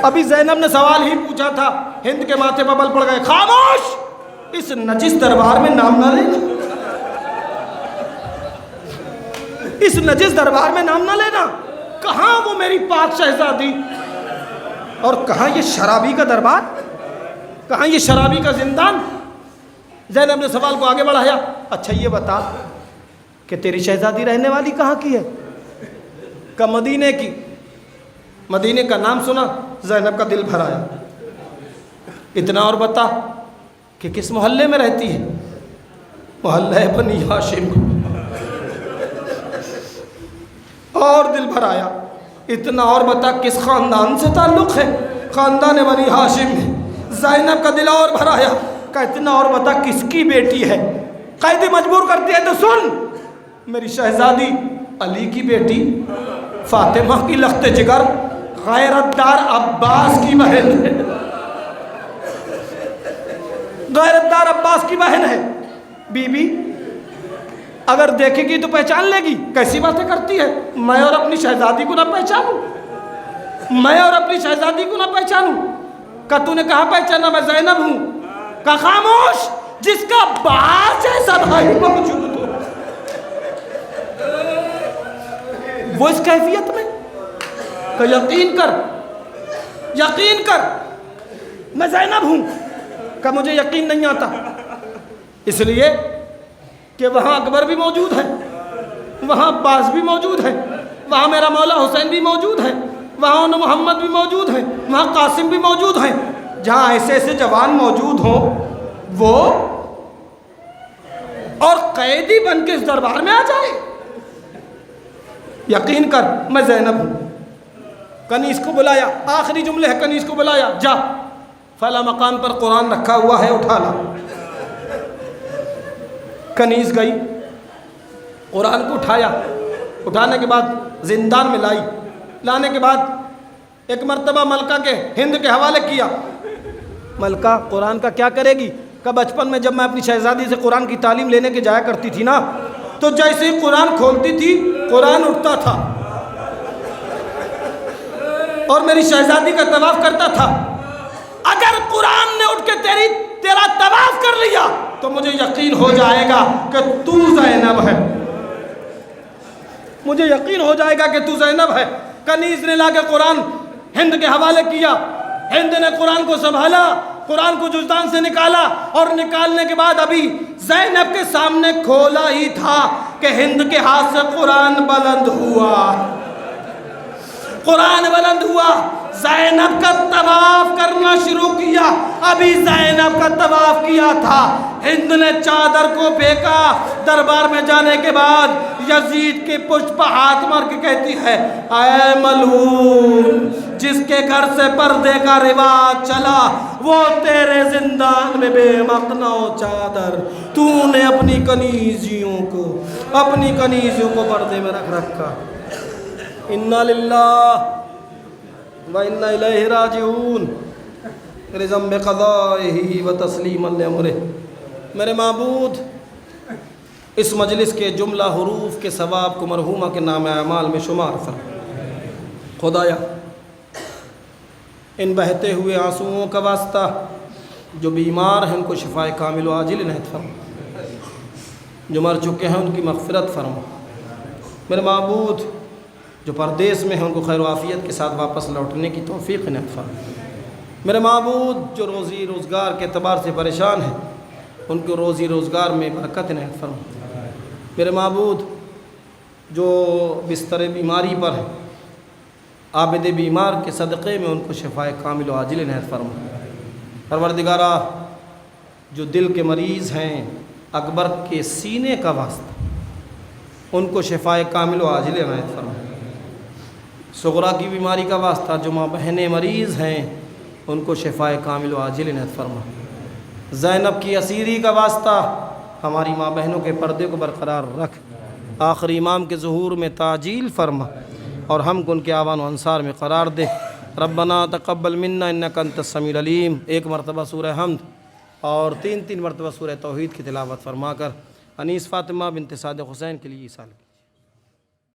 ابھی زینب نے سوال ہی پوچھا تھا، ہند کے ماتھے پر بل پڑ گئے. خاموش! اس نجس دربار میں نام نہ لینا، اس نجس دربار میں نام نہ لینا. کہاں وہ میری پاک شہزادی اور کہاں یہ شرابی کا دربار، کہاں یہ شرابی کا زندان؟ زینب نے سوال کو آگے بڑھایا، اچھا یہ بتا کہ تیری شہزادی رہنے والی کہاں کی ہے؟ کہ مدینے کی. مدینے کا نام سنا، زینب کا دل بھر آیا. اتنا اور بتا کہ کس محلے میں رہتی ہے؟ محلہ بنی ہاشم. اور دل بھر آیا. اتنا اور بتا کس خاندان سے تعلق ہے؟ خاندان بنی ہاشم. زینب کا دل اور بھر آیا. کہ اتنا اور بتا کس کی بیٹی ہے؟ قیدی مجبور کرتی ہے تو سن، میری شہزادی علی کی بیٹی فاطمہ کی لخت جگر غیرت دار عباس کی بہن ہے. غیرت دار عباس کی بہن ہے. بی بی اگر دیکھے گی تو پہچان لے گی. کیسی باتیں کرتی ہے؟ میں اور اپنی شہزادی کو نہ پہچانوں، میں اور اپنی شہزادی کو نہ پہچانوں. کہ تو نے کہا پہچانا؟ میں زینب ہوں. کہ خاموش! جس کا باہر جیسا بھائی موجود ہو وہ اس کیفیت میں. کہ یقین کر، یقین کر میں زینب ہوں. کہ مجھے یقین نہیں آتا، اس لیے کہ وہاں اکبر بھی موجود ہے، وہاں عباس بھی موجود ہے، وہاں میرا مولا حسین بھی موجود ہے، وہاں محمد بھی موجود ہے، وہاں قاسم بھی موجود ہیں. جہاں ایسے ایسے جوان موجود ہوں وہ اور قیدی بن کے اس دربار میں آ جائے. یقین کر میں زینب ہوں. کنیز کو بلایا، آخری جملے ہے، کنیز کو بلایا، جا فلاں مقام پر قرآن رکھا ہوا ہے، اٹھا لا. کنیز گئی، قرآن کو اٹھایا. اٹھانے کے بعد زندان میں لائی. لانے کے بعد ایک مرتبہ ملکہ کے ہند کے حوالے کیا. ملکہ قرآن کا کیا کرے گی؟ کہ بچپن میں جب میں اپنی شہزادی سے قرآن کی تعلیم لینے کے جایا کرتی تھی نا، تو جیسے ہی قرآن کھولتی تھی قرآن اٹھتا تھا اور میری شہزادی کا طواف کرتا تھا. اگر قرآن نے اٹھ کے تیرا طواف کر لیا تو مجھے یقین ہو جائے گا کہ تو زینب ہے، مجھے یقین ہو جائے گا کہ تو زینب ہے۔ کنیز نے لا کے قرآن ہند کے حوالے کیا، ہند نے قرآن کو سنبھالا، قرآن کو جزدان سے نکالا، اور نکالنے کے بعد ابھی زینب کے سامنے کھولا ہی تھا کہ ہند کے ہاتھ سے قرآن بلند ہوا، قرآن بلند ہوا، زینب کا طواف کرنا شروع کیا۔ ابھی زینب کا طواف کیا تھا، ہند نے چادر کو پھینکا۔ دربار میں جانے کے بعد یزید کے پشت پر ہاتھ مار کے کہتی ہے، اے ملعون، جس کے گھر سے پردے کا رواج چلا وہ تیرے زندان میں بے مقنع چادر، تو نے اپنی کنیزیوں کو پردے میں رکھ رکھا۔ انا للہ و انا الیہ راجعون، رضا بقضائہ و تسلیما لامرہ۔ میرے معبود، اس مجلس کے جملہ حروف کے ثواب کو مرحومہ کے نام اعمال میں شمار فرما۔ خدایا، ان بہتے ہوئے آنسوؤں کا واسطہ جو بیمار ہیں ان کو شفائے کامل و عاجل عنایت فرما، جو مر چکے ہیں ان کی مغفرت فرما۔ میرے معبود، جو پردیس میں ہیں ان کو خیر و عافیت کے ساتھ واپس لوٹنے کی توفیق عنایت فرما۔ میرے معبود، جو روزی روزگار کے اعتبار سے پریشان ہیں ان کو روزی روزگار میں برکت عنایت فرما۔ میرے معبود، جو بستر بیماری پر ہیں عابد بیمار کے صدقے میں ان کو شفائے کامل و عاجل عنایت فرما۔ پروردگارہ، جو دل کے مریض ہیں اکبر کے سینے کا واسطہ ان کو شفائے کامل و عاجل عنایت فرما۔ صغرا کی بیماری کا واسطہ جو ماں بہنیں مریض ہیں ان کو شفائے کامل و عاجل عنایت فرما۔ زینب کی اسیری کا واسطہ ہماری ماں بہنوں کے پردے کو برقرار رکھ، آخری امام کے ظہور میں تعجیل فرما، اور ہم کو ان کے آوان و انصار میں قرار دے۔ ربنا تقبل منا انک انت السمیع العلیم، ایک مرتبہ سورہ حمد اور تین مرتبہ سورہ توحید کی تلاوت فرما کر انیس فاطمہ بنت صادق حسین کے لیے ایصال